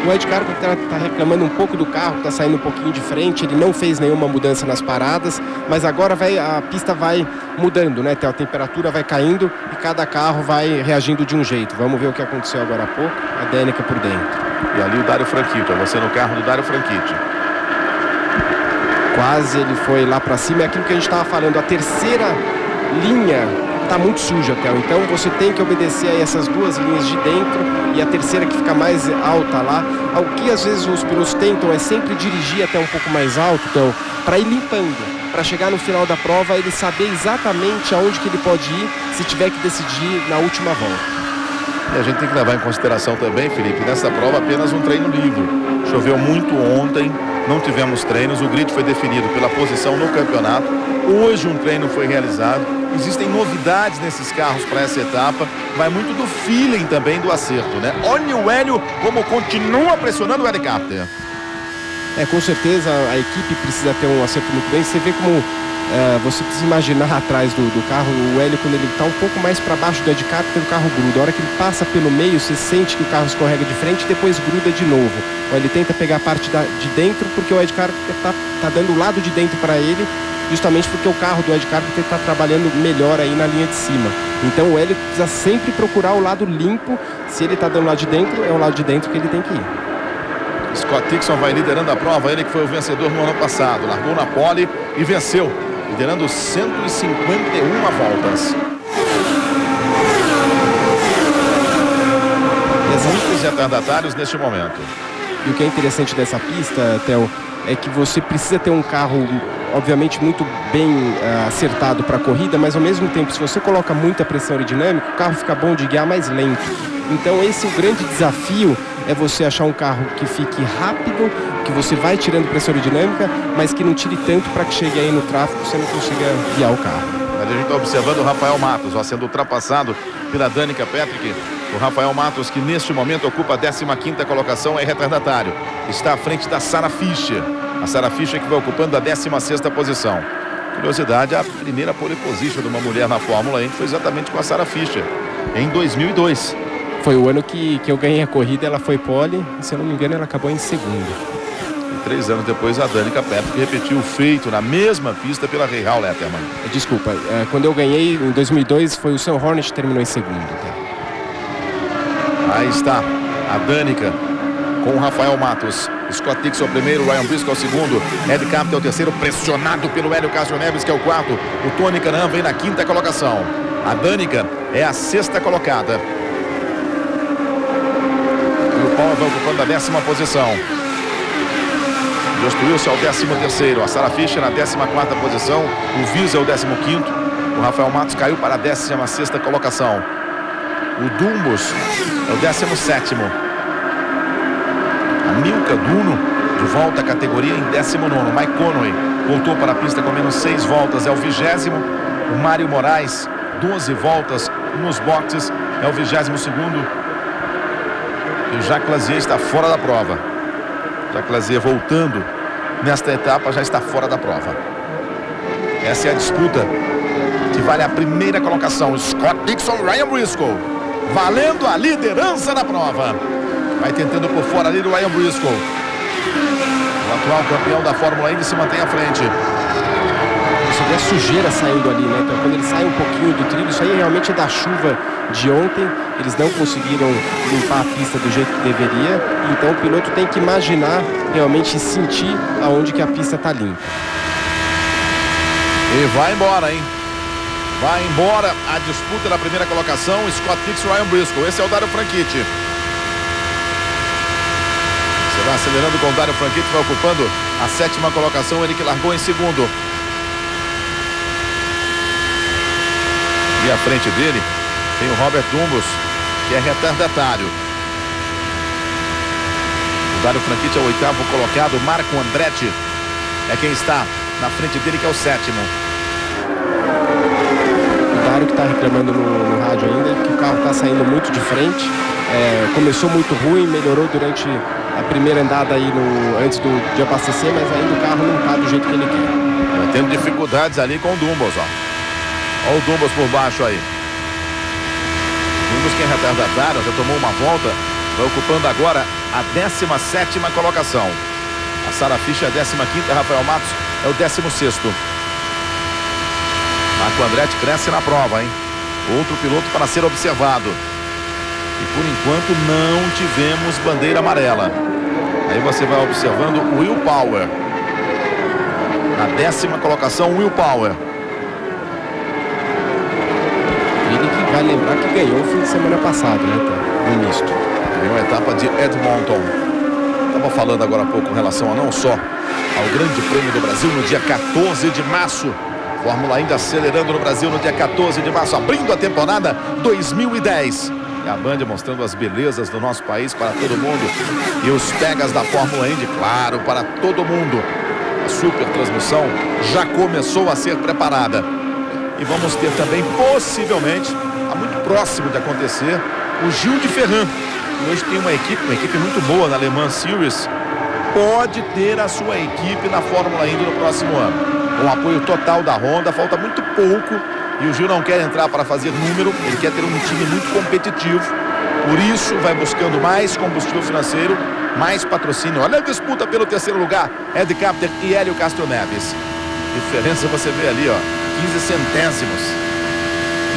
O Ed Carpenter está reclamando um pouco do carro, está saindo um pouquinho de frente, ele não fez nenhuma mudança nas paradas, mas agora a pista vai mudando, né, Theo? A temperatura vai caindo e cada carro vai reagindo de um jeito. Vamos ver o que aconteceu agora há pouco, a Danica por dentro. E ali o Dario Franchitti, você no carro do Dario Franchitti. Quase ele foi lá para cima, é aquilo que a gente estava falando, a terceira linha está muito suja, Theo. Então você tem que obedecer a essas duas linhas de dentro e a terceira que fica mais alta lá. O que às vezes os pilotos tentam é sempre dirigir até um pouco mais alto, Theo, para ir limpando, para chegar no final da prova ele saber exatamente aonde que ele pode ir se tiver que decidir na última volta. E a gente tem que levar em consideração também, Felipe, nessa prova apenas um treino livre. Choveu muito ontem, não tivemos treinos, o grid foi definido pela posição no campeonato. Hoje um treino foi realizado. Existem novidades nesses carros para essa etapa. Vai muito do feeling também do acerto, né? Olha o Hélio como continua pressionando o Ed Carpenter. Com certeza a equipe precisa ter um acerto muito bem. Você vê como você precisa imaginar atrás do carro, o Hélio, quando ele está um pouco mais para baixo do Ed Carpenter, o carro gruda. A hora que ele passa pelo meio, você sente que o carro escorrega de frente e depois gruda de novo. Então, ele tenta pegar a parte de dentro porque o Ed Carpenter está dando o lado de dentro para ele, justamente porque o carro do Ed Carpenter está trabalhando melhor aí na linha de cima. Então o Hélio precisa sempre procurar o lado limpo. Se ele está dando o lado de dentro, é o lado de dentro que ele tem que ir. Scott Dixon vai liderando a prova, ele que foi o vencedor no ano passado. Largou na pole e venceu, liderando 151 voltas. Muitos retardatários neste momento. E o que é interessante dessa pista, Theo, é que você precisa ter um carro, obviamente, muito bem acertado para a corrida, mas ao mesmo tempo, se você coloca muita pressão aerodinâmica, o carro fica bom de guiar mais lento. Então esse é o grande desafio, é você achar um carro que fique rápido, que você vai tirando pressão aerodinâmica, mas que não tire tanto para que chegue aí no tráfego e você não consiga guiar o carro. A gente está observando o Rafael Matos, sendo ultrapassado pela Danica Patrick. O Rafael Matos, que neste momento ocupa a 15ª colocação, é retardatário. Está à frente da Sarah Fischer. A Sarah Fischer que vai ocupando a 16ª posição. Curiosidade, a primeira pole position de uma mulher na Fórmula 1 foi exatamente com a Sarah Fischer, em 2002. Foi o ano que eu ganhei a corrida, ela foi pole, e se eu não me engano ela acabou em segundo. E 3 anos depois a Danica Patrick repetiu o feito na mesma pista pela Rahal Letterman. Desculpa, quando eu ganhei em 2002 foi o Sam Hornet que terminou em segundo. Tá? Aí está a Danica com o Rafael Matos. Scott Dixon primeiro, Ryan Briscoe segundo, Ed Carpenter é o terceiro, pressionado pelo Hélio Castro Neves, que é o quarto. O Tony Kanaan vem na 5ª colocação. A Danica é a 6ª colocada. E o Paul vai ocupando a 10ª posição. Just Wilson é o 13º. A Sarah Fischer na 14ª posição. O Wiesel é o 15º. O Rafael Matos caiu para a 16ª colocação. O Dumbos é o 17º. A Milka Duno de volta à categoria em 19º. Mike Conway voltou para a pista com menos 6 voltas, é o 20º. O Mário Moraes, 12 voltas nos boxes, é o 22º. E o Jacques Lazier está fora da prova. Jacques Lazier voltando nesta etapa já está fora da prova. Essa é a disputa que vale a primeira colocação. Scott Dixon, Ryan Briscoe, valendo a liderança da prova. Vai tentando por fora ali do Ryan Briscoe. O atual campeão da Fórmula Indy se mantém à frente. Você vê a sujeira saindo ali, né? Então, quando ele sai um pouquinho do trilho, isso aí realmente é da chuva de ontem. Eles não conseguiram limpar a pista do jeito que deveria. Então o piloto tem que imaginar, realmente sentir aonde que a pista está limpa. E vai embora, hein? Vai embora a disputa da primeira colocação. Scott Dixon, Ryan Briscoe. Esse é o Dario Franchitti. Você vai acelerando com o Dario Franchitti, vai ocupando a 7ª colocação. Ele que largou em segundo. E à frente dele tem o Robert Dumbos, que é retardatário. O Dario Franchitti é o 8º colocado. Marco Andretti é quem está na frente dele, que é o 7º. O Dario que está reclamando no rádio ainda que o carro está saindo muito de frente. Começou muito ruim, melhorou durante a primeira andada aí antes de abastecer, mas ainda o carro não está do jeito que ele quer. Tendo dificuldades ali com o Dumbos, ó. Olha o Dumbos por baixo aí. Dumbos, que é retardatário, já tomou uma volta, vai ocupando agora a 17ª colocação. A Sarah Fischer é a 15ª, Rafael Matos é o 16º. Marco Andretti cresce na prova, hein? Outro piloto para ser observado. E por enquanto não tivemos bandeira amarela. Aí você vai observando o Will Power. Na 10ª colocação, Will Power. Ele que vai lembrar que ganhou o fim de semana passado, né? No misto. Ganhou a etapa de Edmonton. Estava falando agora há pouco com relação a não só ao Grande Prêmio do Brasil no dia 14 de março. Fórmula ainda acelerando no Brasil no dia 14 de março, abrindo a temporada 2010. E a Band mostrando as belezas do nosso país para todo mundo. E os pegas da Fórmula Indy, claro, para todo mundo. A super transmissão já começou a ser preparada. E vamos ter também, possivelmente, está muito próximo de acontecer, o Gil de Ferran. Hoje tem uma equipe muito boa na Le Mans Series. Pode ter a sua equipe na Fórmula Indy no próximo ano. Com o apoio total da Honda, falta muito pouco. E o Gil não quer entrar para fazer número, ele quer ter um time muito competitivo. Por isso vai buscando mais combustível financeiro, mais patrocínio. Olha a disputa pelo terceiro lugar, Ed Carpenter e Hélio Castro Neves. Diferença você vê ali, ó, 15 centésimos.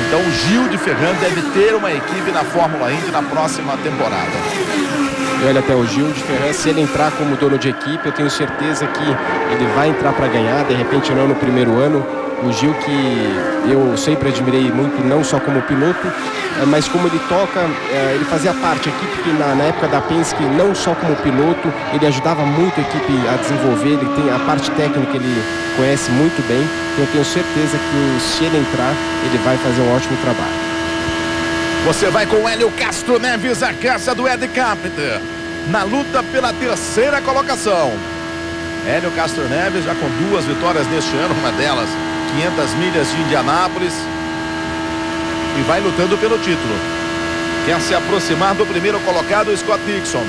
Então o Gil de Ferran deve ter uma equipe na Fórmula Indy na próxima temporada. E olha, até o Gil de Ferran, se ele entrar como dono de equipe, eu tenho certeza que ele vai entrar para ganhar, de repente não no primeiro ano. O Gil, que eu sempre admirei muito, não só como piloto, mas como ele toca, ele fazia parte, a equipe que na época da Penske, não só como piloto, ele ajudava muito a equipe a desenvolver, ele tem a parte técnica, ele conhece muito bem, então eu tenho certeza que se ele entrar, ele vai fazer um ótimo trabalho. Você vai com o Hélio Castro Neves, a casa do Ed Carpenter, na luta pela terceira colocação. Hélio Castro Neves já com 2 vitórias neste ano, uma delas 500 milhas de Indianápolis, e vai lutando pelo título. Quer se aproximar do primeiro colocado, o Scott Dixon.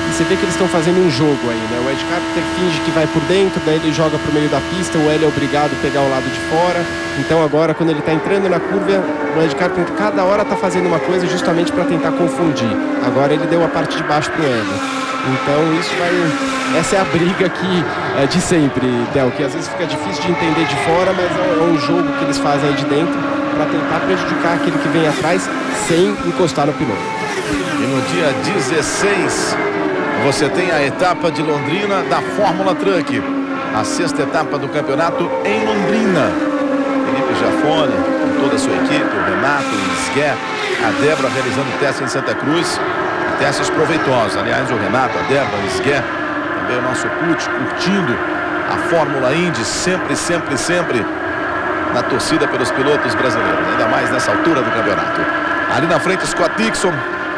E você vê que eles estão fazendo um jogo aí, né? O Ed Carpenter finge que vai por dentro, daí ele joga pro meio da pista, o Hélio é obrigado a pegar o lado de fora. Então agora, quando ele está entrando na curva, o Ed Carpenter cada hora está fazendo uma coisa justamente para tentar confundir. Agora ele deu a parte de baixo pro Hélio. Então isso vai... Essa é a briga aqui de sempre, Del, que às vezes fica difícil de entender de fora, mas é um jogo que eles fazem aí de dentro para tentar prejudicar aquele que vem atrás sem encostar no piloto. E no dia 16, você tem a etapa de Londrina da Fórmula Truck. A 6ª etapa do campeonato em Londrina. Felipe Jafone, com toda a sua equipe, o Renato, o Isguer, a Débora realizando testes em Santa Cruz. Testes proveitosos. Aliás, o Renato, a Débora, o Isguer, também o nosso Pucci, curtindo a Fórmula Indy, sempre na torcida pelos pilotos brasileiros, ainda mais nessa altura do campeonato. Ali na frente, Scott Dixon,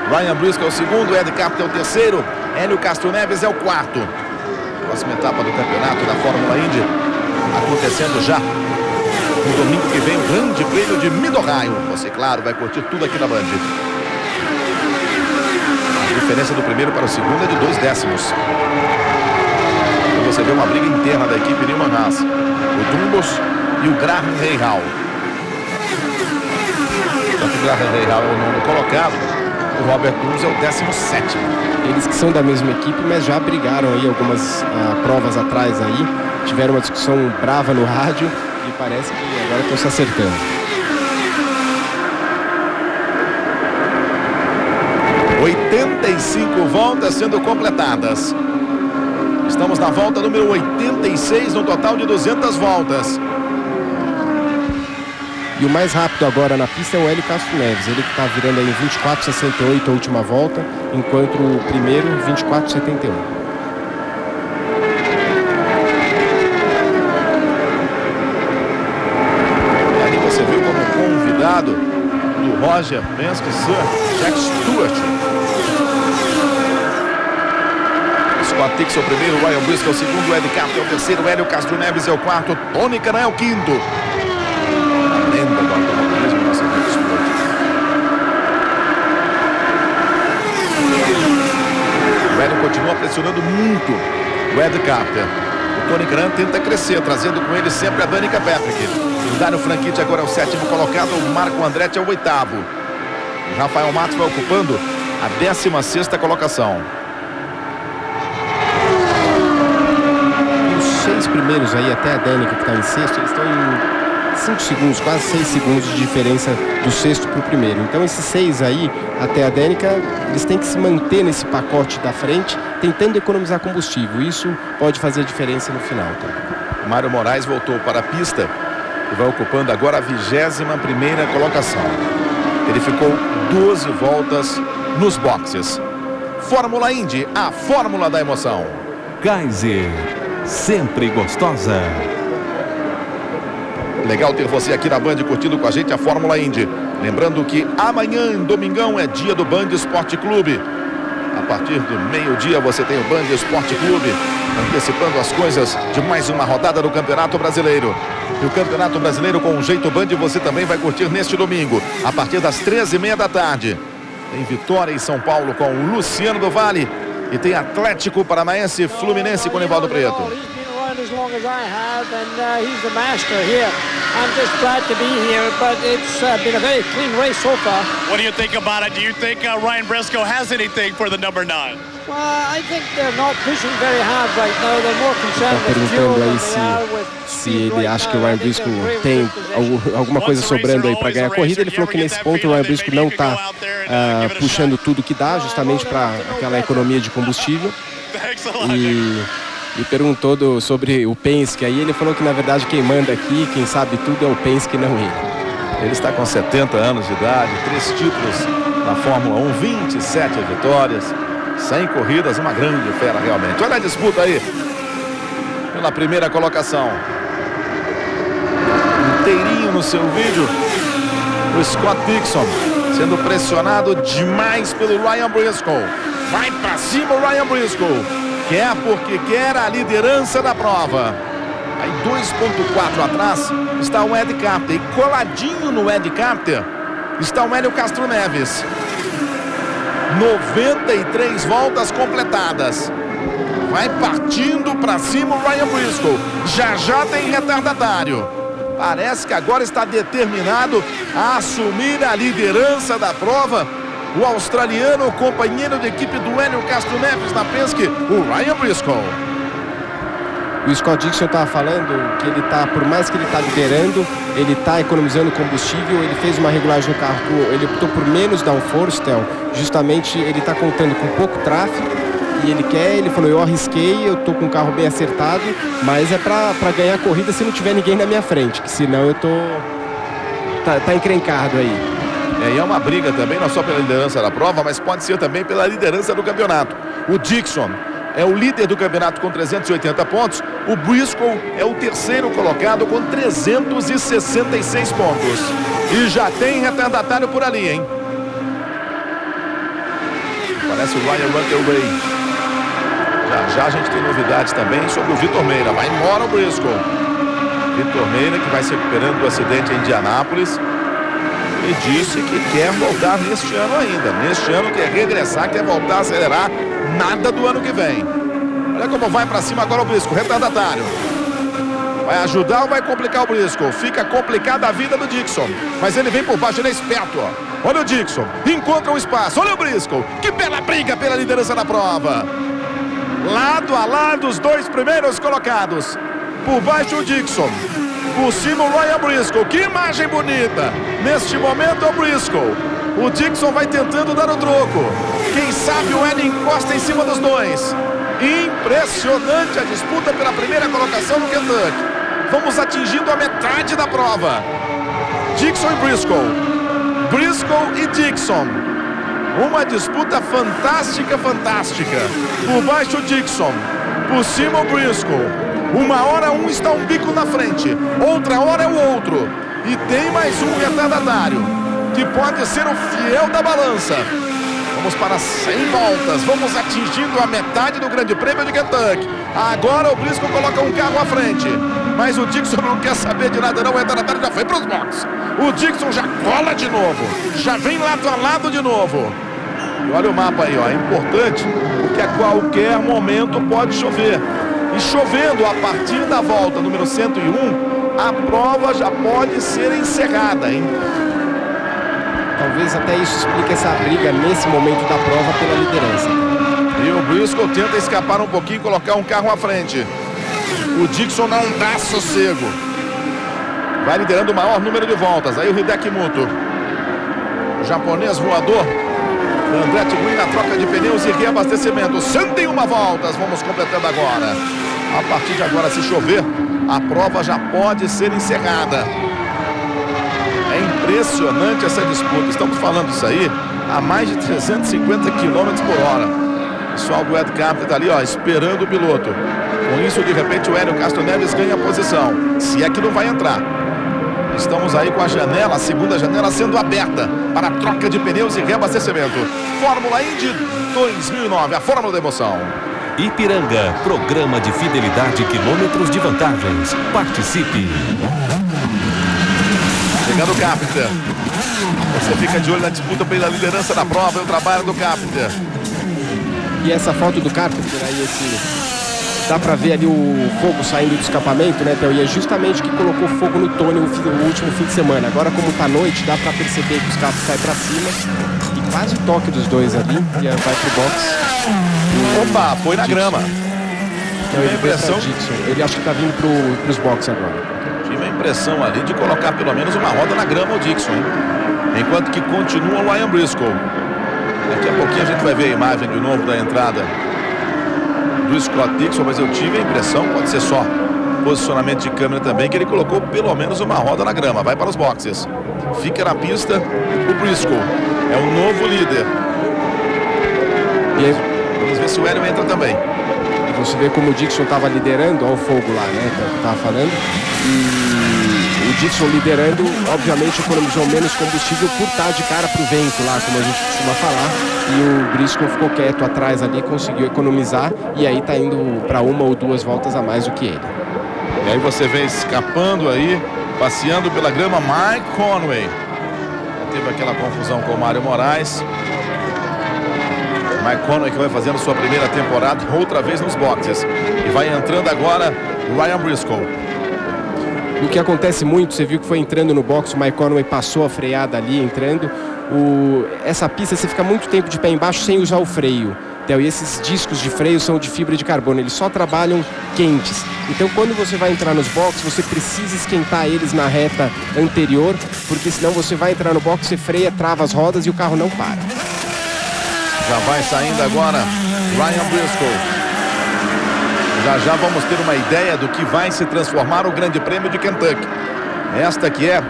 Ryan Briscoe é o segundo, Ed Carpenter é o terceiro, Hélio Castro Neves é o quarto. Próxima etapa do campeonato da Fórmula Indy acontecendo já no domingo que vem, o Grande Prêmio de Mid-Ohio. Você, claro, vai curtir tudo aqui na Band. A diferença do primeiro para o segundo é de 2 décimos. E você vê uma briga interna da equipe Newman Haas, o Dumbos e o Graham Rahal. Enquanto o Graham Rahal é o nono colocado, o Robert Dumbos é o 17º. Eles que são da mesma equipe, mas já brigaram aí algumas provas atrás aí. Tiveram uma discussão brava no rádio e parece que agora estão se acertando. ...85 voltas sendo completadas. Estamos na volta número 86, no total de 200 voltas. E o mais rápido agora na pista é o Hélio Castro Neves. Ele que está virando aí em 24,68 a última volta, enquanto o primeiro 24,71. Ali você viu como convidado do Roger Penske, Sir Jack Stewart. Scott Dixon é o primeiro, Ryan Briscoe é o segundo, Ed Carpenter é o terceiro, Hélio Castro Neves é o quarto, Tony Kanaan é o quinto. A lenda do automobilismo nossa esporte. O Hélio continua pressionando muito o Ed Carpenter. O Tony Kanaan tenta crescer, trazendo com ele sempre a Danica Patrick. O Dário Franchitti agora é o 7º colocado, o Marco Andretti é o 8º. O Rafael Matos vai ocupando a 16ª colocação. Os 6 primeiros aí, até a Danica que está em sexto, eles estão em 5 segundos, quase 6 segundos de diferença do sexto para o primeiro. Então esses 6 aí, até a Danica, eles têm que se manter nesse pacote da frente, tentando economizar combustível. Isso pode fazer a diferença no final. Tá? Mário Moraes voltou para a pista e vai ocupando agora a 21ª colocação. Ele ficou 12 voltas nos boxes. Fórmula Indy, a fórmula da emoção. Kaiser, sempre gostosa. Legal ter você aqui na Band curtindo com a gente a Fórmula Indy. Lembrando que amanhã, domingão, é dia do Band Esporte Clube. A partir do meio-dia você tem o Band Esporte Clube, antecipando as coisas de mais uma rodada do Campeonato Brasileiro. E o Campeonato Brasileiro com um jeito Band você também vai curtir neste domingo, a partir das 13h30 da tarde. Tem Vitória em São Paulo com o Luciano do Vale e tem Atlético Paranaense Fluminense com Nivaldo Preto. As long as I have, and he's the master here. I'm just glad to be here, but it's been a very clean race so far. What do you think about it? Do you think Ryan Briscoe has anything for the number 9? Well, I think they're not pushing very hard right now. They're more concerned with fuel perguntando aí than they are with se ele acha que o Ryan Briscoe tem alguma coisa sobrando aí para ganhar a corrida. Ele falou que nesse ponto o Ryan Briscoe não está puxando tudo que dá, justamente para aquela economia de combustível. E perguntou sobre o Penske, aí ele falou que na verdade quem manda aqui, quem sabe tudo é o Penske, não ele. Ele está com 70 anos de idade, 3 títulos na Fórmula 1, 27 vitórias, 100 corridas, uma grande fera realmente. Olha a disputa aí, pela primeira colocação. Inteirinho no seu vídeo, o Scott Dixon sendo pressionado demais pelo Ryan Briscoe. Vai pra cima o Ryan Briscoe. Quer porque quer a liderança da prova. Aí 2,4 atrás está o Ed Carpenter. E coladinho no Ed Carpenter está o Hélio Castro Neves. 93 voltas completadas. Vai partindo para cima o Ryan Briscoe. Já tem retardatário. Parece que agora está determinado a assumir a liderança da prova. O australiano, o companheiro de equipe do Hélio Castro Neves na Penske, o Ryan Briscoe. O Scott Dixon estava falando que ele está, por mais que ele está liderando, ele está economizando combustível. Ele fez uma regulagem no carro, ele optou por menos downforce, justamente ele está contando com pouco tráfego. E ele falou, eu arrisquei, eu tô com o carro bem acertado, mas é para ganhar a corrida se não tiver ninguém na minha frente, que senão eu tô tá encrencado aí. E é uma briga também, não só pela liderança da prova, mas pode ser também pela liderança do campeonato. O Dixon é o líder do campeonato com 380 pontos. O Briscoe é o terceiro colocado com 366 pontos. E já tem retardatário por ali, hein? Parece o Ryan Runaway. Já a gente tem novidades também sobre o Vitor Meira. Vai embora o Briscoe. Vitor Meira, que vai se recuperando do acidente em Indianápolis. E disse que quer voltar neste ano ainda. Neste ano quer regressar, quer voltar a acelerar. Nada do ano que vem. Olha como vai pra cima agora o Briscoe, retardatário. Vai ajudar ou vai complicar o Briscoe? Fica complicada a vida do Dixon. Mas ele vem por baixo, ele é esperto, ó. Olha o Dixon, encontra um espaço. Olha o Briscoe, que bela briga pela liderança da prova. Lado a lado os dois primeiros colocados. Por baixo o Dixon, por cima o Ryan Briscoe. Que imagem bonita. Neste momento é o Briscoe. O Dixon vai tentando dar o troco. Quem sabe o Hélio encosta em cima dos dois. Impressionante a disputa pela primeira colocação no Kentucky. Vamos atingindo a metade da prova. Dixon e Briscoe. Briscoe e Dixon. Uma disputa fantástica, fantástica. Por baixo o Dixon. Por cima o Briscoe. Uma hora um está um bico na frente. Outra hora é o outro. E tem mais um retardatário, que pode ser o fiel da balança. Vamos para 100 voltas. Vamos atingindo a metade do Grande Prêmio de Kentucky. Agora o Briscoe coloca um carro à frente. Mas o Dixon não quer saber de nada não. O retardatário já foi para os boxes. O Dixon já cola de novo. Já vem lado a lado de novo. E olha o mapa aí, ó. É importante porque a qualquer momento pode chover. E chovendo a partir da volta número 101, a prova já pode ser encerrada, hein? Talvez até isso explique essa briga nesse momento da prova pela liderança. E o Briscoe tenta escapar um pouquinho e colocar um carro à frente. O Dixon não dá sossego. Vai liderando o maior número de voltas. Aí o Hideki Muto. O japonês voador. Andretti Green na troca de pneus e reabastecimento. 101 voltas. Vamos completando agora. A partir de agora, se chover, a prova já pode ser encerrada. É impressionante essa disputa. Estamos falando isso aí a mais de 350 km por hora. O pessoal do Ed Carpenter está ali, ó, esperando o piloto. Com isso, de repente, o Hélio Castro Neves ganha a posição. Se é que não vai entrar. Estamos aí com a janela, a segunda janela sendo aberta para troca de pneus e reabastecimento. Fórmula Indy 2009, a fórmula da emoção. Ipiranga, programa de fidelidade, quilômetros de vantagens. Participe. Chegando o Carpenter. Você fica de olho na disputa pela liderança da prova e o trabalho do Carpenter. E essa foto do Carpenter aí, dá pra ver ali o fogo saindo do escapamento, né, Theo? E é justamente que colocou fogo no Tony no último fim de semana. Agora, como tá noite, dá pra perceber que os carros saem pra cima. E quase o toque dos dois ali. E aí vai pro box. Opa, foi na grama. Então, ele impressão. Ele acha que tá vindo pros boxes agora. Tive a impressão ali de colocar pelo menos uma roda na grama o Dixon, hein? Enquanto que continua o Ryan Briscoe. Daqui a pouquinho a gente vai ver a imagem de novo da entrada do Scott Dixon, mas eu tive a impressão, pode ser só posicionamento de câmera também, que ele colocou pelo menos uma roda na grama. Vai para os boxes. Fica na pista o Briscoe. É o novo líder. E aí, vamos ver se o Hélio entra também. Você vê como o Dixon estava liderando, olha o fogo lá, né, que eu estava falando. E o Dixon liderando, obviamente, economizou menos combustível por estar de cara para o vento lá, como a gente costuma falar. E o Briscoe ficou quieto atrás ali, conseguiu economizar e aí está indo para uma ou duas voltas a mais do que ele. E aí você vê escapando aí, passeando pela grama, Mike Conway. Teve aquela confusão com o Mário Moraes. Mike Conway que vai fazendo sua primeira temporada outra vez nos boxes. E vai entrando agora Ryan Briscoe. O que acontece muito, você viu que foi entrando no box, o Mike Conway passou a freada ali, entrando. Essa pista você fica muito tempo de pé embaixo sem usar o freio. E esses discos de freio são de fibra de carbono, eles só trabalham quentes. Então quando você vai entrar nos boxes, você precisa esquentar eles na reta anterior, porque senão você vai entrar no box, você freia, trava as rodas e o carro não para. Já vai saindo agora Ryan Briscoe. Já vamos ter uma ideia do que vai se transformar o Grande Prêmio de Kentucky. Esta que é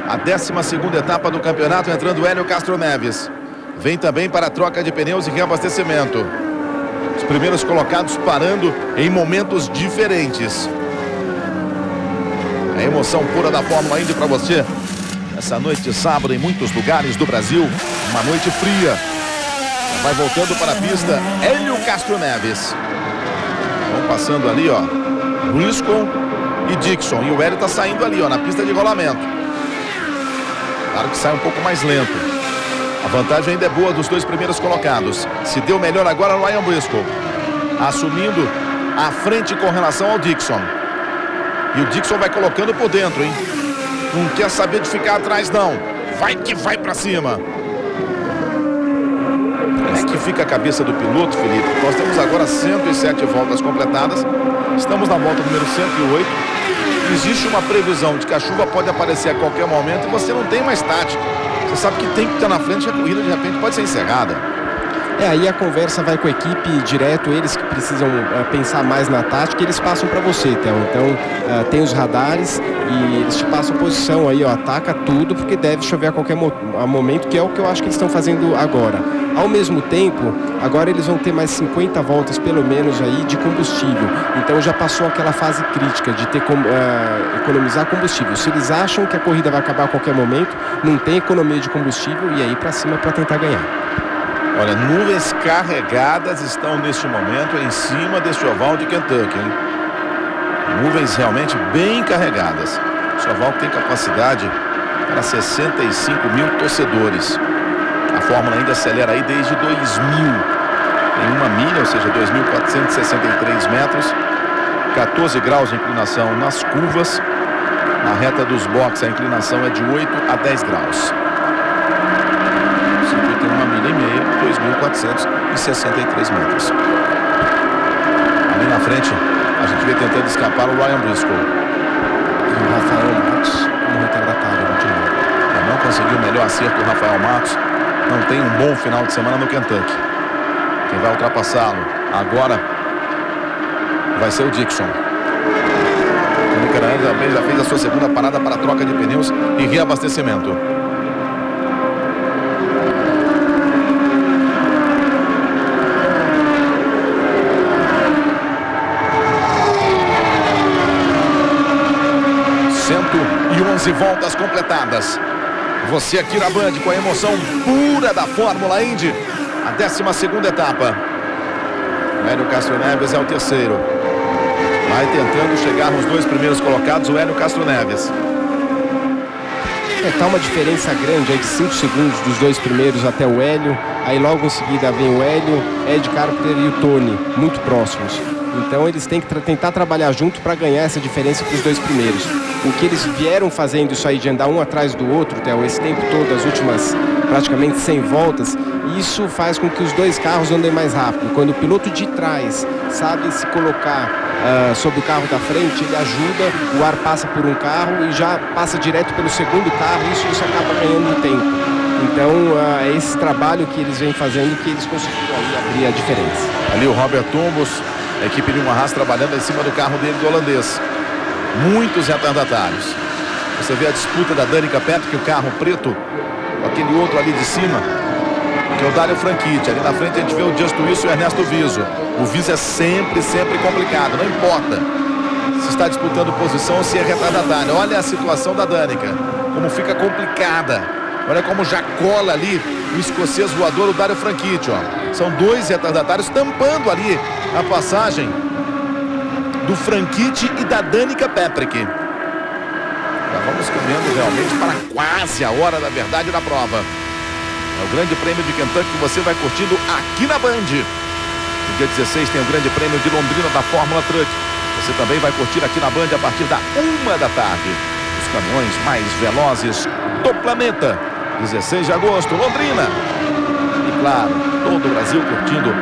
a 12ª etapa do campeonato, entrando Hélio Castro Neves. Vem também para a troca de pneus e reabastecimento. Os primeiros colocados parando em momentos diferentes. A emoção pura da Fórmula Indy para você. Essa noite de sábado em muitos lugares do Brasil. Uma noite fria. Vai voltando para a pista Hélio Castro Neves. Vão passando ali, ó, Briscoe e Dixon. E o Hélio está saindo ali, ó, na pista de rolamento. Claro que sai um pouco mais lento. A vantagem ainda é boa dos dois primeiros colocados. Se deu melhor agora o Ryan Briscoe, assumindo a frente com relação ao Dixon. E o Dixon vai colocando por dentro, hein? Não quer saber de ficar atrás, não. Vai que vai pra cima. Como é que fica a cabeça do piloto, Felipe? Nós temos agora 107 voltas completadas. Estamos na volta número 108. Existe uma previsão de que a chuva pode aparecer a qualquer momento e você não tem mais tática. Você sabe que tem que estar na frente e a corrida de repente pode ser encerrada. Aí a conversa vai com a equipe direto, eles que precisam pensar mais na tática, eles passam para você, Theo. Então tem os radares e eles te passam posição aí, ó, ataca tudo, porque deve chover a qualquer momento, que é o que eu acho que eles estão fazendo agora. Ao mesmo tempo, agora eles vão ter mais 50 voltas pelo menos aí de combustível. Então já passou aquela fase crítica de ter economizar combustível. Se eles acham que a corrida vai acabar a qualquer momento, não tem economia de combustível e aí para cima para tentar ganhar. Olha, nuvens carregadas estão neste momento em cima deste oval de Kentucky, hein? Nuvens realmente bem carregadas. Esse oval tem capacidade para 65 mil torcedores. A Fórmula ainda acelera aí desde 2000. Em uma milha, ou seja, 2.463 metros. 14 graus de inclinação nas curvas. Na reta dos boxes a inclinação é de 8 a 10 graus. Tem uma milha e meia, 2.463 metros. Ali na frente, a gente vê tentando escapar o Ryan Briscoe. E o Rafael Matos, como retardatário, não conseguiu o melhor acerto do Rafael Matos. Não tem um bom final de semana no Kentucky. Quem vai ultrapassá-lo agora vai ser o Dixon. O Nicaran também já fez a sua segunda parada para troca de pneus e reabastecimento. E 11 voltas completadas. Você aqui na Band com a emoção pura da Fórmula Indy. A 12ª etapa. Hélio Castro Neves é o terceiro. Vai tentando chegar nos dois primeiros colocados o Hélio Castro Neves. Tá uma diferença grande aí de 5 segundos dos dois primeiros até o Hélio. Aí logo em seguida vem o Hélio, Ed Carpenter e o Tony, muito próximos. Então eles têm que tentar trabalhar junto para ganhar essa diferença para os dois primeiros. O que eles vieram fazendo isso aí de andar um atrás do outro, Theo, esse tempo todo, as últimas praticamente 100 voltas, isso faz com que os dois carros andem mais rápido. Quando o piloto de trás sabe se colocar sobre o carro da frente, ele ajuda, o ar passa por um carro e já passa direto pelo segundo carro, e isso acaba ganhando tempo. Então é esse trabalho que eles vêm fazendo que eles conseguiram abrir a diferença. Ali o Robert Tumbos, a equipe de Haas trabalhando em cima do carro dele, do holandês. Muitos retardatários. Você vê a disputa da Danica Patrick, o carro preto, com aquele outro ali de cima, que é o Dario Franchitti. Ali na frente a gente vê o Just Wilson e o Ernesto Viso. O Viso é sempre complicado, não importa se está disputando posição ou se é retardatário. Olha a situação da Danica, como fica complicada. Olha como já cola ali o escocês voador, o Dario Franchitti, ó. São dois retardatários tampando ali a passagem do Franchitti e da Danica Patrick. Já vamos caminhando realmente para quase a hora da verdade da prova. É o Grande Prêmio de Kentucky que você vai curtindo aqui na Band. No dia 16 tem o Grande Prêmio de Londrina da Fórmula Truck. Você também vai curtir aqui na Band a partir da 1 da tarde. Os caminhões mais velozes do planeta. 16 de agosto, Londrina. E claro, todo o Brasil curtindo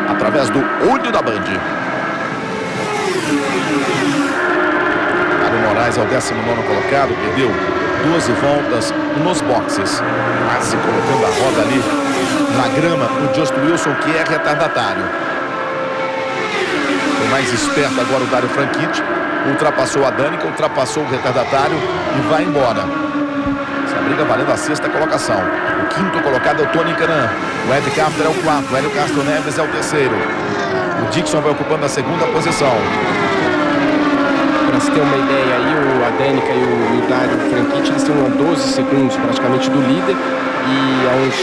através do olho da Band. Mário Moraes é o 19º colocado, perdeu 12 voltas nos boxes, quase colocando a roda ali na grama o Just Wilson, que é retardatário. Foi mais esperto agora o Dario Franchitti, ultrapassou a Danica, ultrapassou o retardatário e vai embora. Essa briga valendo a 6ª colocação. O 5º colocado é o Tony Canan, o Ed Carpenter é o 4º, o Hélio Castro Neves é o 3º. O Dixon vai ocupando a segunda posição. Para se ter uma ideia aí, a Danica e o Dario Franchitti, eles estão a 12 segundos praticamente do líder e a uns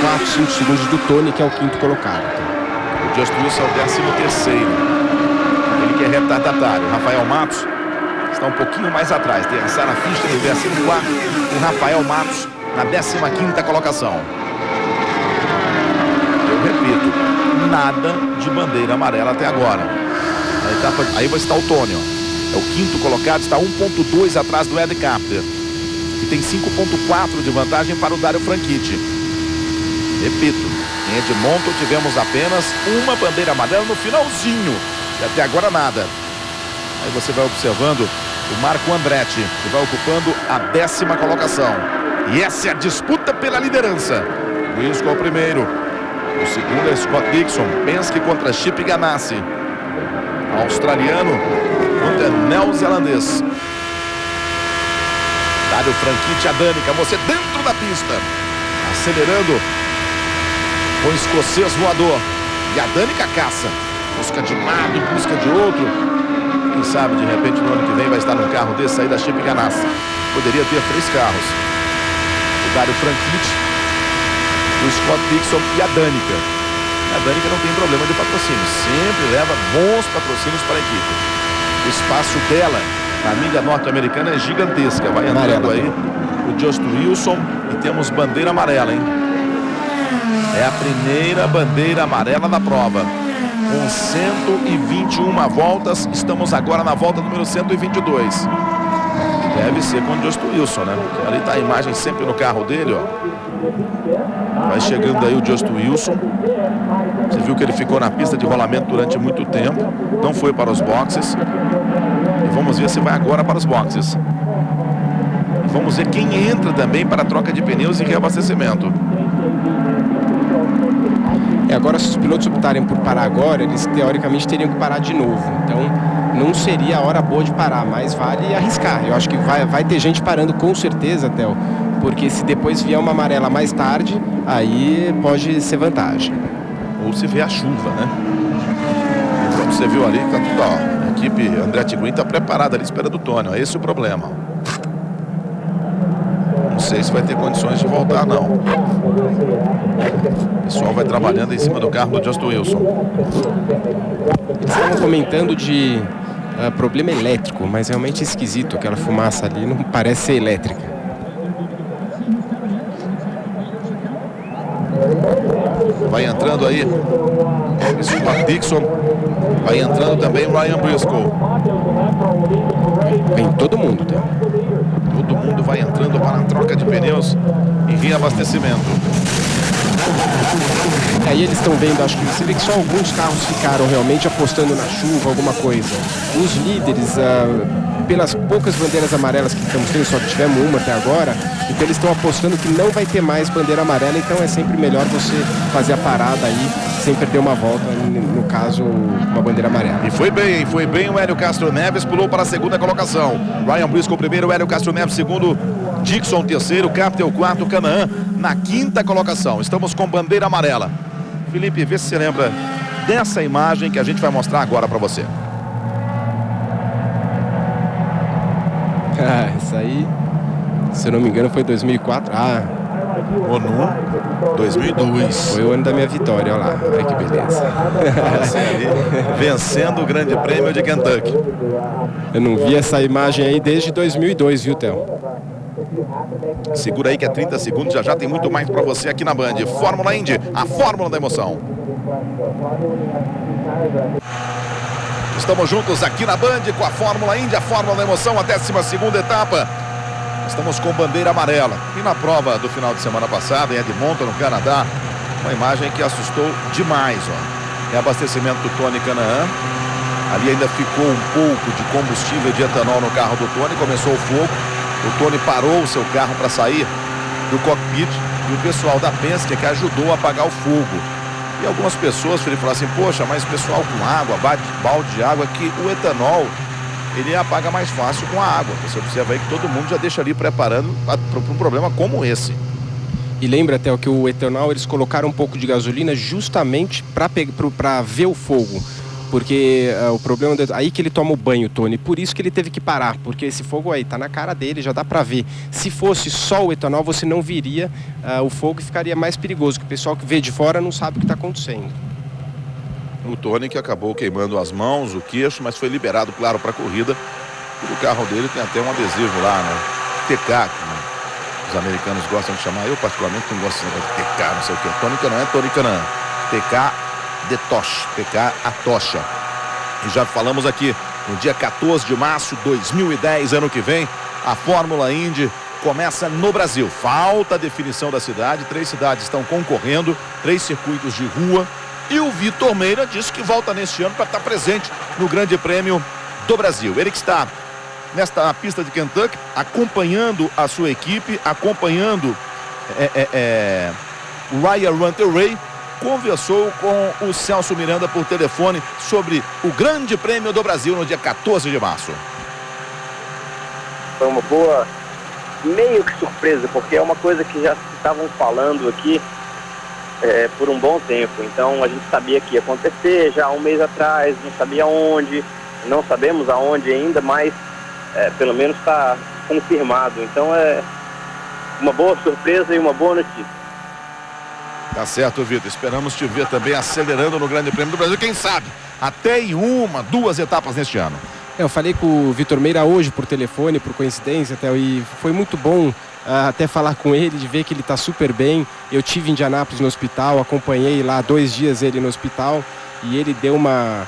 4, 5 segundos do Tony, que é o quinto colocado. O Just Wilson é o 13º. Ele que é retardatário. Rafael Matos está um pouquinho mais atrás. Tem a Sarah Fischer no 14º e Rafael Matos na 15ª colocação. Eu repito, nada de bandeira amarela até agora. Na etapa, aí vai estar o Tony, ó. É o quinto colocado, está 1,2 atrás do Ed Carpenter. E tem 5,4 de vantagem para o Dario Franchitti. Repito, em Edmonton tivemos apenas uma bandeira amarela no finalzinho. E até agora nada. Aí você vai observando o Marco Andretti, que vai ocupando a 10ª colocação. E essa é a disputa pela liderança. Briscoe é o primeiro. O segundo é Scott Dixon. Penske contra Chip Ganassi. Australiano contra neozelandês. Dario Franchitti, a Danica, você dentro da pista. Acelerando com o escocês voador. E a Danica caça. Busca de um lado, busca de outro. Quem sabe, de repente, no ano que vem vai estar num carro desse aí da Chip Ganassi. Poderia ter 3 carros. O Dario Franchitti, o Scott Dixon e a Danica. A Danica não tem problema de patrocínio. Sempre leva bons patrocínios para a equipe. O espaço dela na mídia norte-americana é gigantesca. Vai entrando aí o Just Wilson e temos bandeira amarela, hein? É a primeira bandeira amarela da prova. Com 121 voltas, estamos agora na volta número 122. Deve ser com o Just Wilson, né? Porque ali está a imagem sempre no carro dele, ó. Vai chegando aí o Just Wilson. Você viu que ele ficou na pista de rolamento durante muito tempo. Não foi para os boxes. E vamos ver se vai agora para os boxes. E vamos ver quem entra também para a troca de pneus e reabastecimento. Agora, se os pilotos optarem por parar agora, eles teoricamente teriam que parar de novo. Então, não seria a hora boa de parar, mas vale arriscar. Eu acho que vai ter gente parando com certeza, Theo, porque se depois vier uma amarela mais tarde, aí pode ser vantagem. Ou se vier a chuva, né? Como você viu ali, tá tudo, ó. A equipe Andretti Green está preparada ali esperando o Tony, ó. Esse é o problema. Não sei se vai ter condições de voltar, não. O pessoal vai trabalhando em cima do carro do Just Wilson. Eles estavam comentando de problema elétrico, mas realmente é esquisito. Aquela fumaça ali não parece ser elétrica. Vai entrando aí Scott Dixon. Vai entrando também Ryan Briscoe. Vem todo mundo, tá? Todo mundo vai entrando para a troca de pneus e reabastecimento. Aí eles estão vendo, acho que você vê que só alguns carros ficaram realmente apostando na chuva, alguma coisa. Os líderes, pelas poucas bandeiras amarelas que estamos tendo, só que tivemos uma até agora, então eles estão apostando que não vai ter mais bandeira amarela, então é sempre melhor você fazer a parada aí, sem perder uma volta, no caso, uma bandeira amarela. E foi bem, hein? Foi bem o Hélio Castro Neves, pulou para a segunda colocação. Ryan Briscoe primeiro, Hélio Castro Neves segundo, Dixon terceiro, Carpenter quarto, Canaan na quinta colocação. Estamos com bandeira amarela. Felipe, vê se você lembra dessa imagem que a gente vai mostrar agora para você. Isso aí, se eu não me engano, foi 2004. ONU 2002. Foi o ano da minha vitória, olha lá. Olha que beleza. Vencendo o Grande Prêmio de Kentucky. Eu não vi essa imagem aí desde 2002, viu, Theo? Segura aí que é 30 segundos, já tem muito mais para você aqui na Band. Fórmula Indy, a fórmula da emoção. Estamos juntos aqui na Band com a Fórmula Indy, a fórmula da emoção, a 12ª etapa. Estamos com bandeira amarela. E na prova do final de semana passada, em Edmonton, no Canadá, uma imagem que assustou demais, ó. Reabastecimento do Tony Canaan. Ali ainda ficou um pouco de combustível de etanol no carro do Tony, começou o fogo. O Tony parou o seu carro para sair do cockpit e o pessoal da Penske que ajudou a apagar o fogo. E algumas pessoas falaram assim, poxa, mas o pessoal com água, balde de água, que o etanol, ele apaga mais fácil com a água. Você observa aí que todo mundo já deixa ali preparando para um problema como esse. E lembra até que o etanol, eles colocaram um pouco de gasolina justamente para ver o fogo. Porque o problema... Aí que ele toma o banho, Tony. Por isso que ele teve que parar. Porque esse fogo aí tá na cara dele, já dá para ver. Se fosse só o etanol, você não viria o fogo e ficaria mais perigoso. Que o pessoal que vê de fora não sabe o que está acontecendo. O Tony que acabou queimando as mãos, o queixo, mas foi liberado, claro, para a corrida. E o carro dele tem até um adesivo lá, né? TK, que os americanos gostam de chamar. Eu, particularmente, não gosto de TK, não sei o que. Tônica não é tônica, não. TK de Tocha, TK a tocha. E já falamos aqui, no dia 14 de março de 2010, ano que vem, a Fórmula Indy começa no Brasil. Falta a definição da cidade, 3 cidades estão concorrendo, 3 circuitos de rua. E o Vitor Meira disse que volta neste ano para estar presente no Grande Prêmio do Brasil. Ele que está nesta pista de Kentucky, acompanhando a sua equipe, acompanhando o Ryan Hunter-Reay, conversou com o Celso Miranda por telefone sobre o Grande Prêmio do Brasil no dia 14 de março. Foi uma boa, meio que surpresa, porque é uma coisa que já estavam falando aqui por um bom tempo. Então a gente sabia que ia acontecer já há um mês atrás, não sabia onde, não sabemos aonde ainda, mas pelo menos está confirmado. Então é uma boa surpresa e uma boa notícia. Tá certo, Vitor. Esperamos te ver também acelerando no Grande Prêmio do Brasil. Quem sabe até em 1, 2 etapas neste ano. Eu falei com o Vitor Meira hoje por telefone, por coincidência, até, e foi muito bom até falar com ele, de ver que ele está super bem. Eu tive em Indianápolis no hospital, acompanhei lá 2 dias ele no hospital e ele deu uma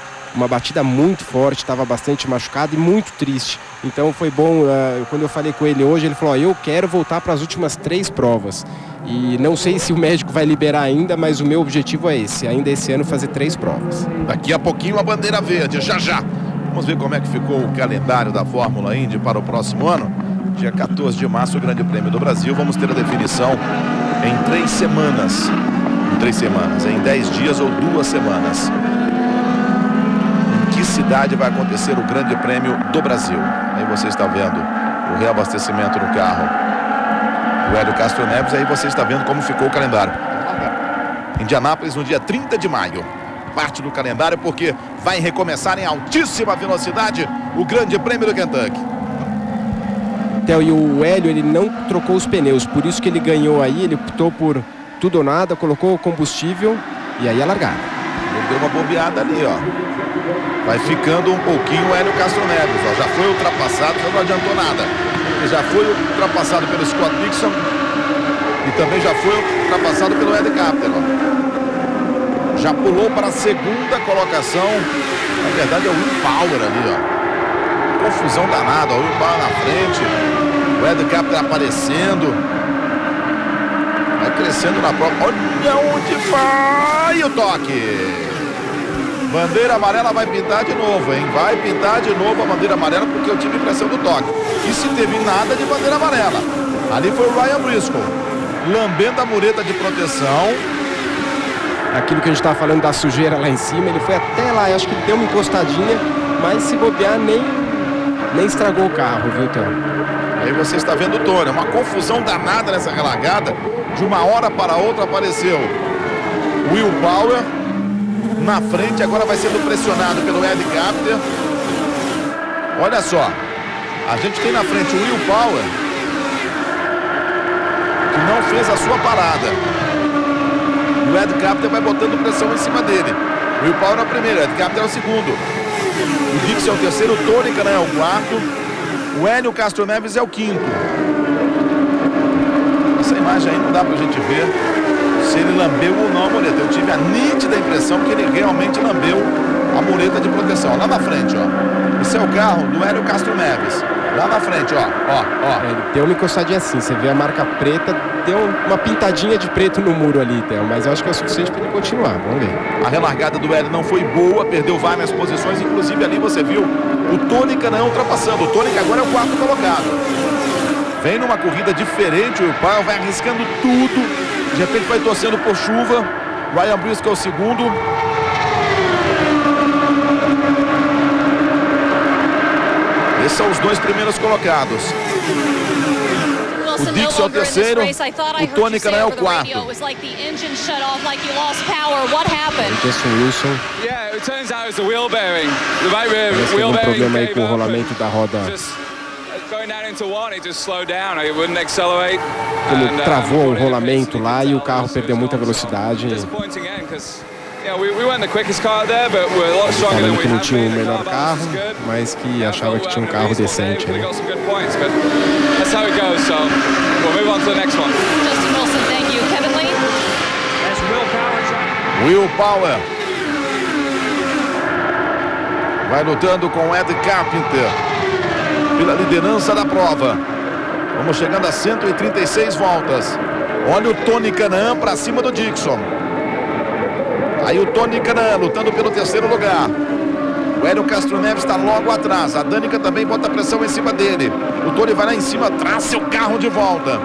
batida muito forte, estava bastante machucado e muito triste. Então foi bom, quando eu falei com ele hoje, ele falou, eu quero voltar para as últimas 3 provas. E não sei se o médico vai liberar ainda, mas o meu objetivo é esse, ainda esse ano fazer 3 provas. Daqui a pouquinho a bandeira verde, já. Vamos ver como é que ficou o calendário da Fórmula Indy para o próximo ano. Dia 14 de março, o Grande Prêmio do Brasil. Vamos ter a definição em 3 semanas. Em 10 dias ou 2 semanas. Em que cidade vai acontecer o Grande Prêmio do Brasil? Aí você está vendo o reabastecimento no carro do Hélio Castro Neves. Aí você está vendo como ficou o calendário. Indianápolis no dia 30 de maio. Parte do calendário porque vai recomeçar em altíssima velocidade o Grande Prêmio do Kentucky. Theo, e o Hélio, ele não trocou os pneus, por isso que ele ganhou aí, ele optou por tudo ou nada, colocou o combustível e aí a largada. Ele deu uma bobeada ali, ó. Vai ficando um pouquinho o Hélio Castro Neves, ó. Já foi ultrapassado, já não adiantou nada. Ele já foi ultrapassado pelo Scott Dixon e também já foi ultrapassado pelo Ed Carpenter, ó. Já pulou para a 2ª colocação. Na verdade é o Will Power ali, ó. Confusão danada, ó. O Will Power na frente. O Ed Carpenter aparecendo. Vai crescendo na prova. Olha onde vai o toque. Bandeira amarela vai pintar de novo, hein? Vai pintar de novo a bandeira amarela porque eu tive impressão do toque. E se teve nada de bandeira amarela. Ali foi o Ryan Briscoe. Lambendo a mureta de proteção. Aquilo que a gente estava falando da sujeira lá em cima, ele foi até lá, eu acho que ele deu uma encostadinha, mas se bobear nem estragou o carro, viu, Theo? Aí você está vendo o Tony, uma confusão danada nessa relargada. De uma hora para outra apareceu Will Power na frente, agora vai sendo pressionado pelo Ed Carpenter. Olha só, a gente tem na frente o Will Power, que não fez a sua parada. O Ed Carpenter vai botando pressão em cima dele. O Will Power é o primeiro, o Ed Carpenter é o segundo. O Dixon é o terceiro, o Tony Kanaan é o 4º. O Hélio Castro Neves é o 5º. Essa imagem aí não dá pra gente ver se ele lambeu ou não a mureta. Eu tive a nítida impressão que ele realmente lambeu a mureta de proteção. Lá na frente, ó. Esse é o carro do Hélio Castro Neves. Lá na frente, ó. Ele deu uma encostadinha assim, você vê a marca preta, deu uma pintadinha de preto no muro ali, Theo, mas eu acho que é o suficiente para ele continuar, vamos ver. A relargada do Hélio não foi boa, perdeu várias posições, inclusive ali você viu o Tony Kanaan ultrapassando. O Tony que agora é o 4º colocado. Vem numa corrida diferente, o Powell vai arriscando tudo, de repente vai torcendo por chuva. Ryan Briscoe é o 2º. Esses são os 2 primeiros colocados. O Dixon é o terceiro, o Tony Kanaan é o quarto. Justin Wilson. Parece que tem um problema aí com o rolamento da roda. Ele travou o rolamento lá e o carro perdeu muita velocidade. Falando que não tinha o melhor carro, mas que achava que tinha um carro decente, né? Will Power vai lutando com Ed Carpenter pela liderança da prova. Vamos chegando a 136 voltas. Olha o Tony Kanaan para cima do Dixon. Aí o Tony Kanaan lutando pelo terceiro lugar. O Hélio Castro Neves está logo atrás. A Danica também bota pressão em cima dele. O Tony vai lá em cima, traz seu carro de volta.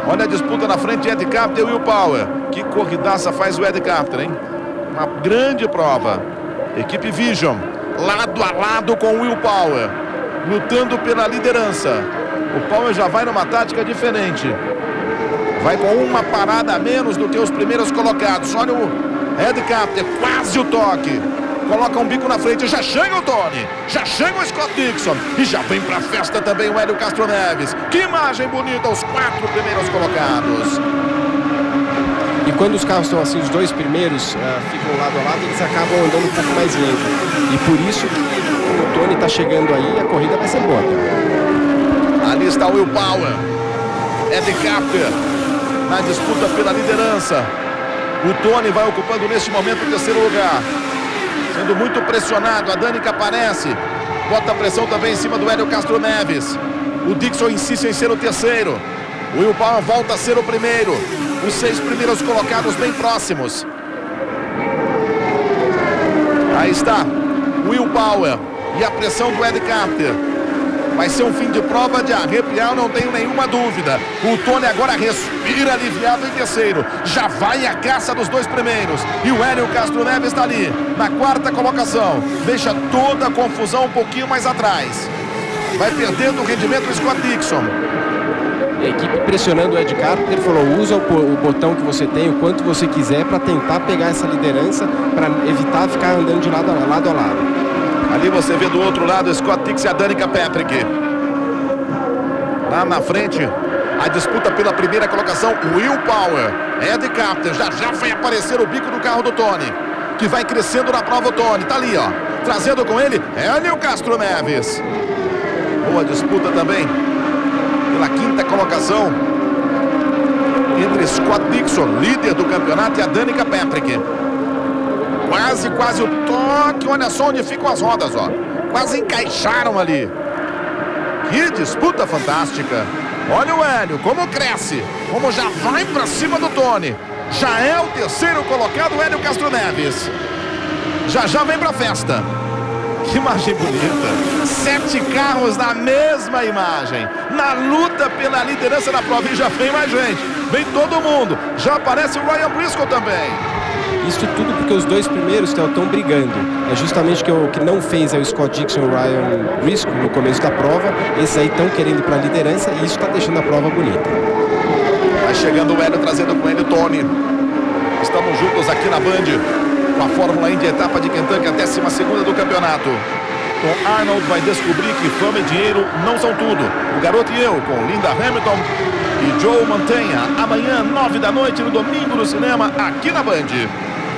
Olha a disputa na frente, Ed Carpenter e Will Power. Que corridaça faz o Ed Carpenter, hein? Uma grande prova. Equipe Vision, lado a lado com o Will Power, lutando pela liderança. O Power já vai numa tática diferente. Vai com uma parada a menos do que os primeiros colocados. Olha o Ed Carpenter, quase o toque. Coloca um bico na frente, já chega o Tony, já chega o Scott Dixon e já vem pra festa também o Hélio Castro Neves. Que imagem bonita, os 4 primeiros colocados. E quando os carros estão assim, os 2 primeiros ficam lado a lado, eles acabam andando um pouco mais lento. E por isso que o Tony está chegando aí, a corrida vai ser boa. Ali está o Will Power, Ed Carpenter na disputa pela liderança. O Tony vai ocupando neste momento o terceiro lugar, sendo muito pressionado. A Danica aparece, bota a pressão também em cima do Hélio Castro Neves. O Dixon insiste em ser o terceiro. O Will Power volta a ser o primeiro. Os 6 primeiros colocados bem próximos. Aí está Will Power e a pressão do Ed Carpenter. Vai ser um fim de prova de arrepiar, não tenho nenhuma dúvida. O Tony agora respira aliviado em terceiro. Já vai a caça dos 2 primeiros. E o Hélio Castro Neves está ali, na 4ª colocação. Deixa toda a confusão um pouquinho mais atrás. Vai perdendo o rendimento o Scott Dixon. A equipe pressionando o Ed Carpenter, ele falou, usa o botão que você tem, o quanto você quiser, para tentar pegar essa liderança, para evitar ficar andando de lado a lado. Ali você vê do outro lado o Scott Dixon e a Danica Patrick. Lá na frente, a disputa pela primeira colocação, Will Power, Ed Carpenter, já vai aparecer o bico do carro do Tony, que vai crescendo na prova. O Tony tá ali, ó, trazendo com ele Hélio Castro Neves. Boa disputa também pela 5ª colocação entre Scott Dixon, líder do campeonato, e a Danica Patrick. Quase o toque. Olha só onde ficam as rodas, ó. Quase encaixaram ali. Que disputa fantástica. Olha o Hélio, como cresce, como já vai pra cima do Tony. Já é o terceiro colocado, o Hélio Castro Neves. Já vem pra festa. Que imagem bonita. 7 carros na mesma imagem, na luta pela liderança da prova. E já vem mais gente, vem todo mundo. Já aparece o Ryan Briscoe também. Isso tudo porque os 2 primeiros estão brigando. É justamente o que não fez é o Scott Dixon e o Ryan Briscoe no começo da prova. Esses aí estão querendo ir para a liderança e isso está deixando a prova bonita. Vai chegando o Hélio, trazendo com ele o Tony. Estamos juntos aqui na Band com a Fórmula Indy, etapa de Kentucky, a 12ª do campeonato. Tom Arnold vai descobrir que fama e dinheiro não são tudo. O Garoto e Eu, com Linda Hamilton e Joe Mantegna. Amanhã, 9 da noite, no domingo no cinema, aqui na Band.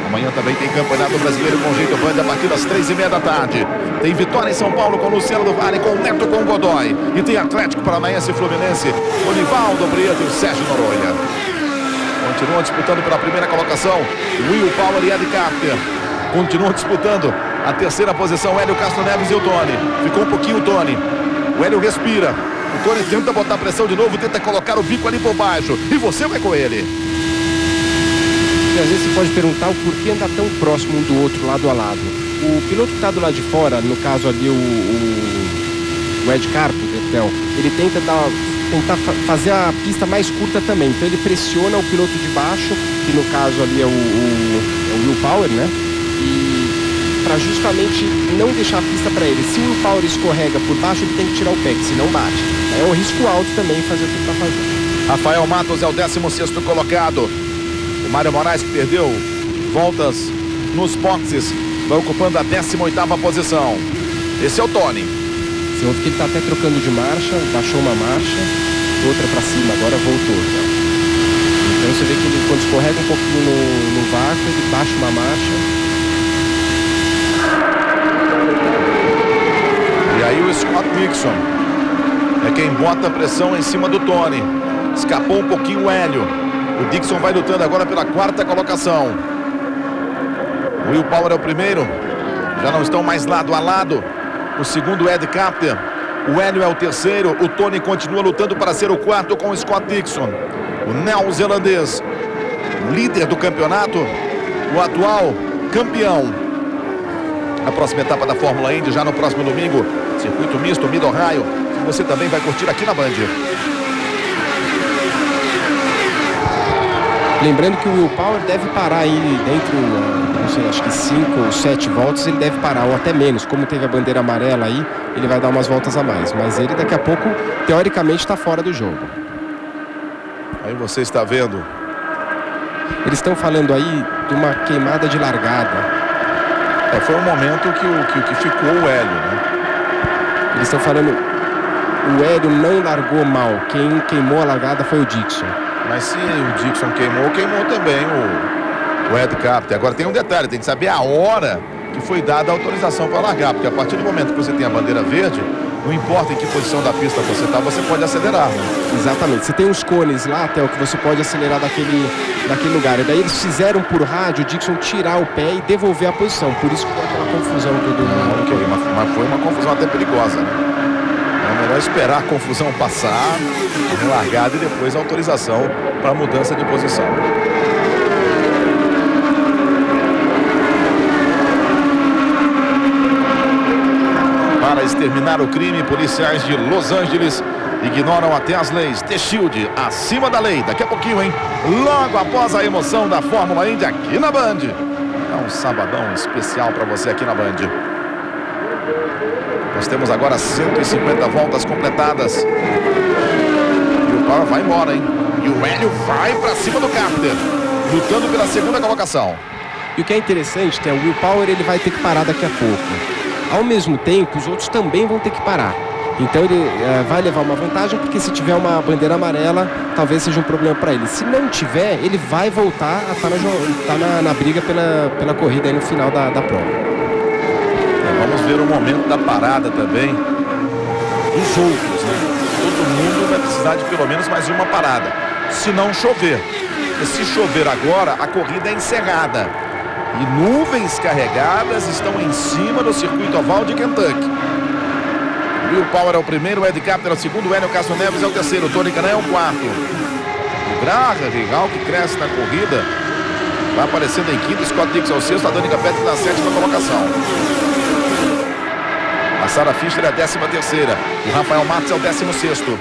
Amanhã também tem Campeonato Brasileiro com Jeito Band a partir das 3h30 da tarde. Tem Vitória em São Paulo com Luciano do Vale, com Neto com Godoy. E tem Atlético Paranaense e Fluminense com Nivaldo Prieto e Sérgio Noronha. Continuam disputando pela primeira colocação Will Power e Ed Carpenter. Continuam disputando a 3ª posição Hélio Castro Neves e o Tony. Ficou um pouquinho o Tony. O Hélio respira. O Tony tenta botar pressão de novo, tenta colocar o bico ali por baixo. E você vai com ele. Às vezes você pode perguntar o porquê andar tão próximo um do outro, lado a lado. O piloto que está do lado de fora, no caso ali o Ed Carpenter, então, ele tentar fazer a pista mais curta também. Então ele pressiona o piloto de baixo, que no caso ali é o Will Power, né? E para justamente não deixar a pista para ele. Se o Will Power escorrega por baixo, ele tem que tirar o pé, que senão bate. É um risco alto também fazer o que ele está fazendo. Rafael Matos é o 16º colocado. O Mário Moraes, que perdeu voltas nos boxes, vai ocupando a 18ª posição. Esse é o Tony. Você ouve que ele está até trocando de marcha, baixou uma marcha, outra para cima, agora voltou. Então você vê que ele, quando escorrega um pouquinho no vácuo, ele baixa uma marcha. E aí o Scott Dixon é quem bota a pressão em cima do Tony. Escapou um pouquinho o Hélio. O Dixon vai lutando agora pela 4ª colocação. O Will Power é o primeiro. Já não estão mais lado a lado. O segundo Ed Carpenter. O Hélio é o terceiro. O Tony continua lutando para ser o 4º com o Scott Dixon. O neozelandês, líder do campeonato, o atual campeão. A próxima etapa da Fórmula Indy já no próximo domingo. Circuito misto, Mid-Ohio, que você também vai curtir aqui na Band. Lembrando que o Will Power deve parar aí dentro, não sei, acho que 5 ou 7 voltas ele deve parar, ou até menos. Como teve a bandeira amarela aí, ele vai dar umas voltas a mais. Mas ele daqui a pouco, teoricamente, está fora do jogo. Aí você está vendo. Eles estão falando aí de uma queimada de largada. Foi um momento que ficou o Hélio, né? Eles estão falando, o Hélio não largou mal. Quem queimou a largada foi o Dixon. Mas se o Dixon queimou também o Ed Carpenter. Agora tem um detalhe, tem que saber a hora que foi dada a autorização para largar, porque a partir do momento que você tem a bandeira verde, não importa em que posição da pista você está, você pode acelerar, né? Exatamente, você tem uns cones lá, até o que você pode acelerar daquele lugar. E daí eles fizeram por rádio o Dixon tirar o pé e devolver a posição, por isso que foi aquela confusão todo mundo. Ok, mas foi uma confusão até perigosa, né? É melhor esperar a confusão passar, a largada e depois a autorização para mudança de posição. Para exterminar o crime, policiais de Los Angeles ignoram até as leis. The Shield, acima da lei. Daqui a pouquinho, hein? Logo após a emoção da Fórmula Indy aqui na Band. É um sabadão especial para você aqui na Band. Nós temos agora 150 voltas completadas. E o Power vai embora, hein? E o Hélio vai para cima do Carpenter, lutando pela 2ª colocação. E o que é interessante, tem o Will Power, ele vai ter que parar daqui a pouco. Ao mesmo tempo, os outros também vão ter que parar. Então ele vai levar uma vantagem, porque se tiver uma bandeira amarela, talvez seja um problema para ele. Se não tiver, ele vai voltar a estar na briga pela corrida aí no final da prova. Vamos ver o momento da parada também dos outros, né? Todo mundo vai precisar de pelo menos mais uma parada, se não chover. E se chover agora, a corrida é encerrada. E nuvens carregadas estão em cima do circuito oval de Kentucky. Will Power é o primeiro, Ed Carpenter é o segundo, Hélio Castro Neves é o terceiro, Tony Kanaan é o 4º. O Graham Rahal, que cresce na corrida, vai aparecendo em quinto, Scott Dixon é o 6º, a Danica Patrick na 7ª colocação. A Sarah Fischer é a 13ª, o Rafael Matos é o 16º.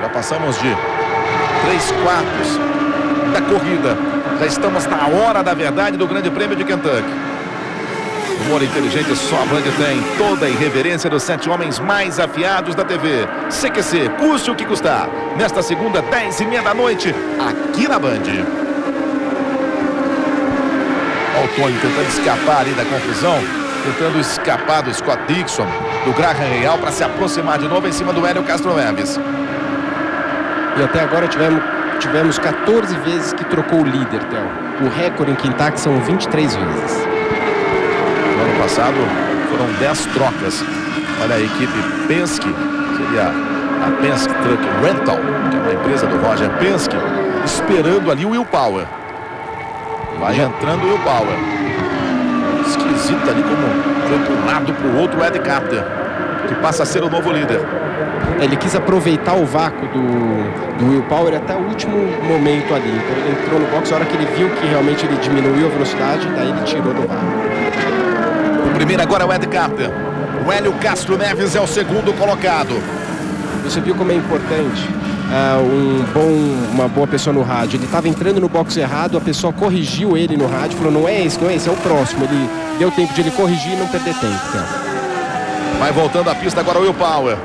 Já passamos de 3/4 da corrida. Já estamos na hora da verdade do Grande Prêmio de Kentucky. Humor inteligente só a Band tem. Toda a irreverência dos 7 homens mais afiados da TV. CQC, custe o que custar. Nesta segunda, 10h30 da noite, aqui na Band. Olha o Tony tentando escapar ali da confusão. Tentando escapar do Scott Dixon, do Graham Rahal, para se aproximar de novo em cima do Hélio Castro Neves. E até agora tivemos 14 vezes que trocou o líder, Theo. O recorde em Kentucky são 23 vezes. No ano passado foram 10 trocas. Olha a equipe Penske, seria a Penske Truck Rental, que é uma empresa do Roger Penske, esperando ali o Will Power. Vai entrando o Will Power. Esquisito ali como foi de um lado para o outro o Ed Carpenter, que passa a ser o novo líder. Ele quis aproveitar o vácuo do Will Power até o último momento ali. Então ele entrou no box, a hora que ele viu que realmente ele diminuiu a velocidade, daí ele tirou do vácuo. O primeiro agora é o Ed Carpenter. O Hélio Castro Neves é o segundo colocado. Você viu como é importante uma boa pessoa no rádio. Ele estava entrando no box errado, a pessoa corrigiu ele no rádio, falou, não é esse, é o próximo. Ele deu tempo de ele corrigir e não perder tempo. Então. Vai voltando a pista agora o Will Power.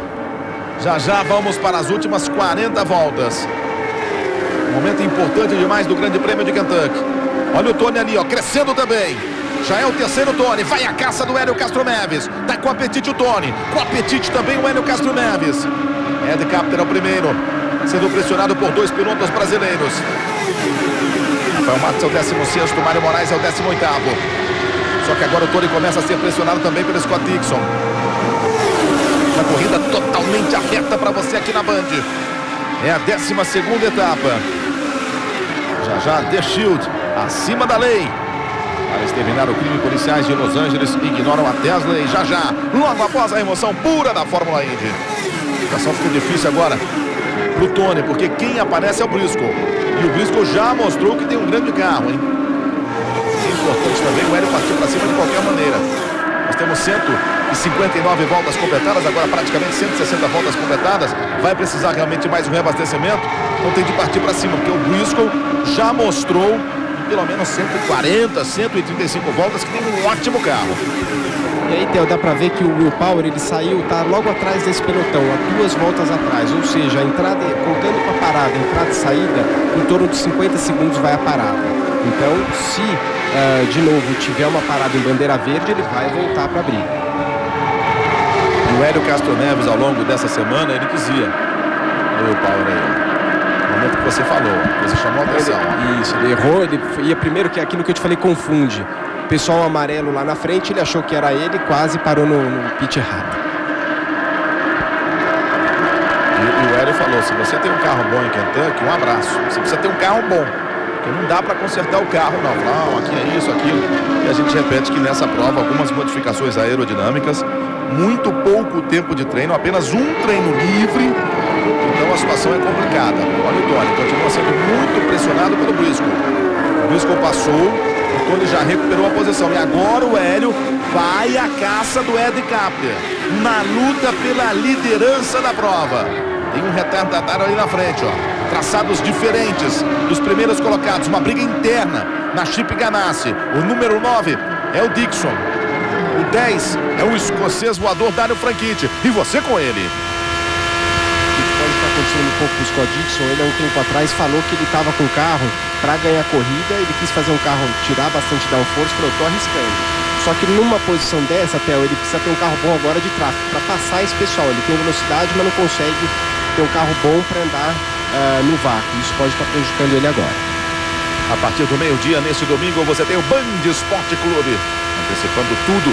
Já vamos para as últimas 40 voltas. Momento importante demais do Grande Prêmio de Kentucky. Olha o Tony ali, ó, crescendo também. Já é o terceiro Tony, vai a caça do Hélio Castro Neves. Tá com apetite o Tony, com apetite também o Hélio Castro Neves. Ed Capter é o primeiro, sendo pressionado por 2 pilotos brasileiros. Rafael Matos é o 16º, Mário Moraes é o 18º. Só que agora o Tony começa a ser pressionado também pelo Scott Dixon. Uma corrida totalmente aberta para você aqui na Band. É a 12ª etapa. Já The Shield, acima da lei. Para exterminar o crime, policiais de Los Angeles ignoram até as leis. Já, logo após a emoção pura da Fórmula Indy. A situação fica difícil agora pro Tony, porque quem aparece é o Briscoe. E o Briscoe já mostrou que tem um grande carro, hein? É importante também o Hélio partir para cima de qualquer maneira. Nós temos 159 voltas completadas, agora praticamente 160 voltas completadas. Vai precisar realmente mais um reabastecimento. Então tem de partir para cima, porque o Briscoe já mostrou pelo menos 140, 135 voltas que tem um ótimo carro. E aí, Theo, dá pra ver que o Will Power, ele saiu, tá logo atrás desse pelotão, a 2 voltas atrás. Ou seja, a entrada, contando com a parada, entrada e saída, em torno de 50 segundos vai a parada. Então, se de novo tiver uma parada em bandeira verde, ele vai voltar pra briga. E o Hélio Castro Neves, ao longo dessa semana, ele dizia, o Will Power aí, no momento que você falou, você chamou a atenção. Isso, ele errou, ele ia primeiro, que é aquilo que eu te falei, confunde. O pessoal amarelo lá na frente, ele achou que era ele, quase parou no pit errado. E o Hélio falou, se você tem um carro bom em Kentucky, um abraço. Você precisa ter um carro bom, porque não dá para consertar o carro, não, aqui é isso, aquilo. E a gente repete que nessa prova, algumas modificações aerodinâmicas, muito pouco tempo de treino, apenas um treino livre. Então a situação é complicada. Olha o Tony, continua sendo muito pressionado pelo Briscoe. O Briscoe passou, o Tony já recuperou a posição. E agora o Hélio vai à caça do Ed Capter, na luta pela liderança da prova. Tem um retardatário ali na frente, ó. Traçados diferentes dos primeiros colocados. Uma briga interna na Chip Ganassi. O número 9 é o Dixon. O 10 é o escocês voador Dario Franchitti. E você com ele. Pode estar acontecendo um pouco com o Scott Dixon. Ele há um tempo atrás falou que ele estava com o carro para ganhar a corrida. Ele quis fazer um carro, tirar bastante downforce, falou, eu tô arriscando. Só que numa posição dessa, Theo, ele precisa ter um carro bom agora de tráfego para passar esse pessoal. Ele tem velocidade, mas não consegue ter um carro bom para andar no vácuo. Isso pode estar prejudicando ele agora. A partir do meio-dia, neste domingo, você tem o Band Esporte Clube, antecipando tudo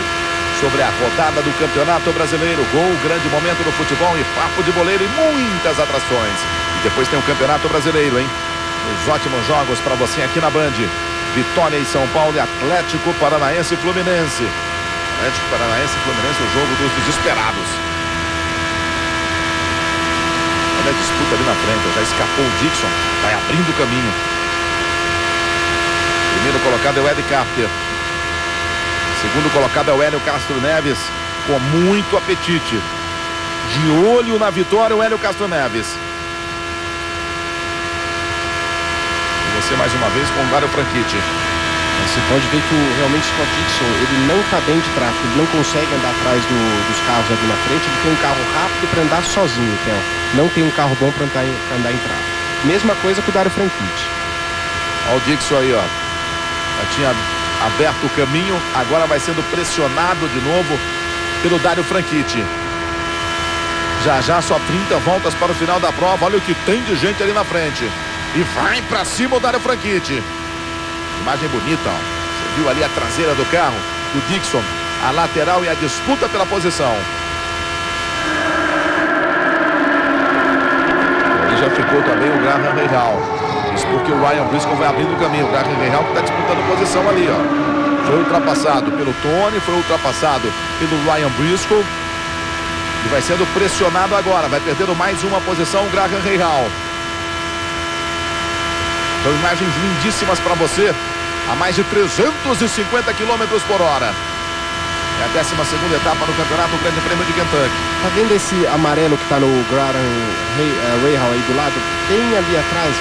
sobre a rodada do Campeonato Brasileiro. Gol, grande momento do futebol e papo de boleiro e muitas atrações. E depois tem o Campeonato Brasileiro, hein? Os ótimos jogos para você aqui na Band. Vitória em São Paulo e Atlético Paranaense e Fluminense. Atlético Paranaense e Fluminense, o jogo dos desesperados. Olha a disputa ali na frente, já escapou o Dixon, vai abrindo o caminho. Primeiro colocado é o Ed Capter. Segundo colocado é o Hélio Castro Neves, com muito apetite. De olho na vitória, o Hélio Castro Neves. E você mais uma vez com o Dario Franchitti. Você pode ver que realmente o Scott Dixon, ele não está bem de tráfego, ele não consegue andar atrás dos carros ali na frente. Ele tem um carro rápido para andar sozinho, Theo. Não tem um carro bom para andar em tráfego. Mesma coisa com o Dario Franchitti. Olha o Dixon aí, ó. Já tinha aberto o caminho, agora vai sendo pressionado de novo pelo Dario Franchitti. Já só 30 voltas para o final da prova. Olha o que tem de gente ali na frente. E vai para cima o Dario Franchitti. Imagem bonita, ó. Você viu ali a traseira do carro do Dixon, a lateral e a disputa pela posição. Aí já ficou também o Graham Rahal. Isso porque o Ryan Briscoe vai abrindo o caminho. O Graham Rahal que está disputando posição ali, ó. Foi ultrapassado pelo Tony, foi ultrapassado pelo Ryan Briscoe. E vai sendo pressionado agora. Vai perdendo mais uma posição o Graham Rahal. São imagens lindíssimas para você. A mais de 350 km por hora. É a 12ª etapa do campeonato do Grande Prêmio de Kentucky. Tá vendo esse amarelo que tá no Graham Rahal aí do lado? Bem ali atrás,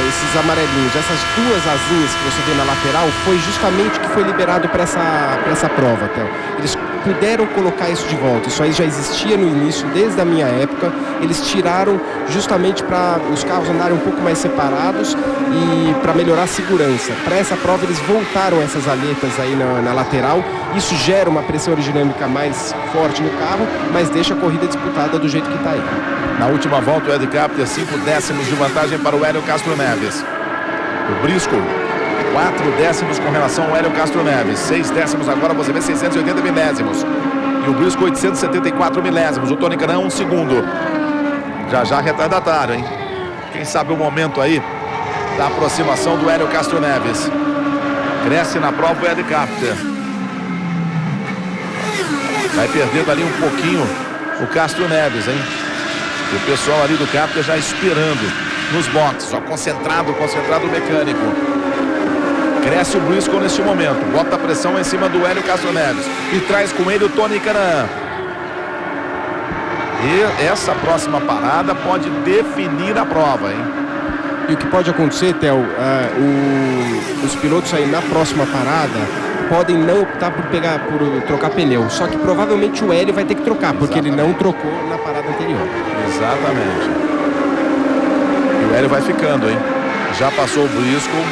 esses amarelinhos, essas duas asinhas que você vê na lateral, foi justamente o que foi liberado para essa prova, Theo. Eles puderam colocar isso de volta. Isso aí já existia no início, desde a minha época. Eles tiraram justamente para os carros andarem um pouco mais separados e para melhorar a segurança. Para essa prova eles voltaram essas aletas aí na lateral. Isso gera uma pressão aerodinâmica mais forte no carro, mas deixa a corrida disputada do jeito que está aí. Na última volta, o Ed Carpenter 5 décimos de vantagem para o Hélio Castro Neves. O Briscoe, 4 décimos com relação ao Hélio Castro Neves. 6 décimos agora, você vê 680 milésimos. E o Briscoe, 874 milésimos. O Tony Kanaan, 1 segundo. Já retardatário, hein? Quem sabe o momento aí da aproximação do Hélio Castro Neves. Cresce na prova o Ed Carpenter. Vai perdendo ali um pouquinho o Castro Neves, hein? E o pessoal ali do Carpenter já esperando nos boxes, só concentrado o mecânico. Cresce o Briscoe neste momento, bota a pressão em cima do Hélio Castro Neves e traz com ele o Tony Kanaan. E essa próxima parada pode definir a prova, hein? E o que pode acontecer, Theo, os pilotos aí na próxima parada podem não optar por trocar pneu. Só que provavelmente o Hélio vai ter que trocar, porque ele não trocou na parada anterior. Exatamente. E o Hélio vai ficando, hein? Já passou o Briscoe.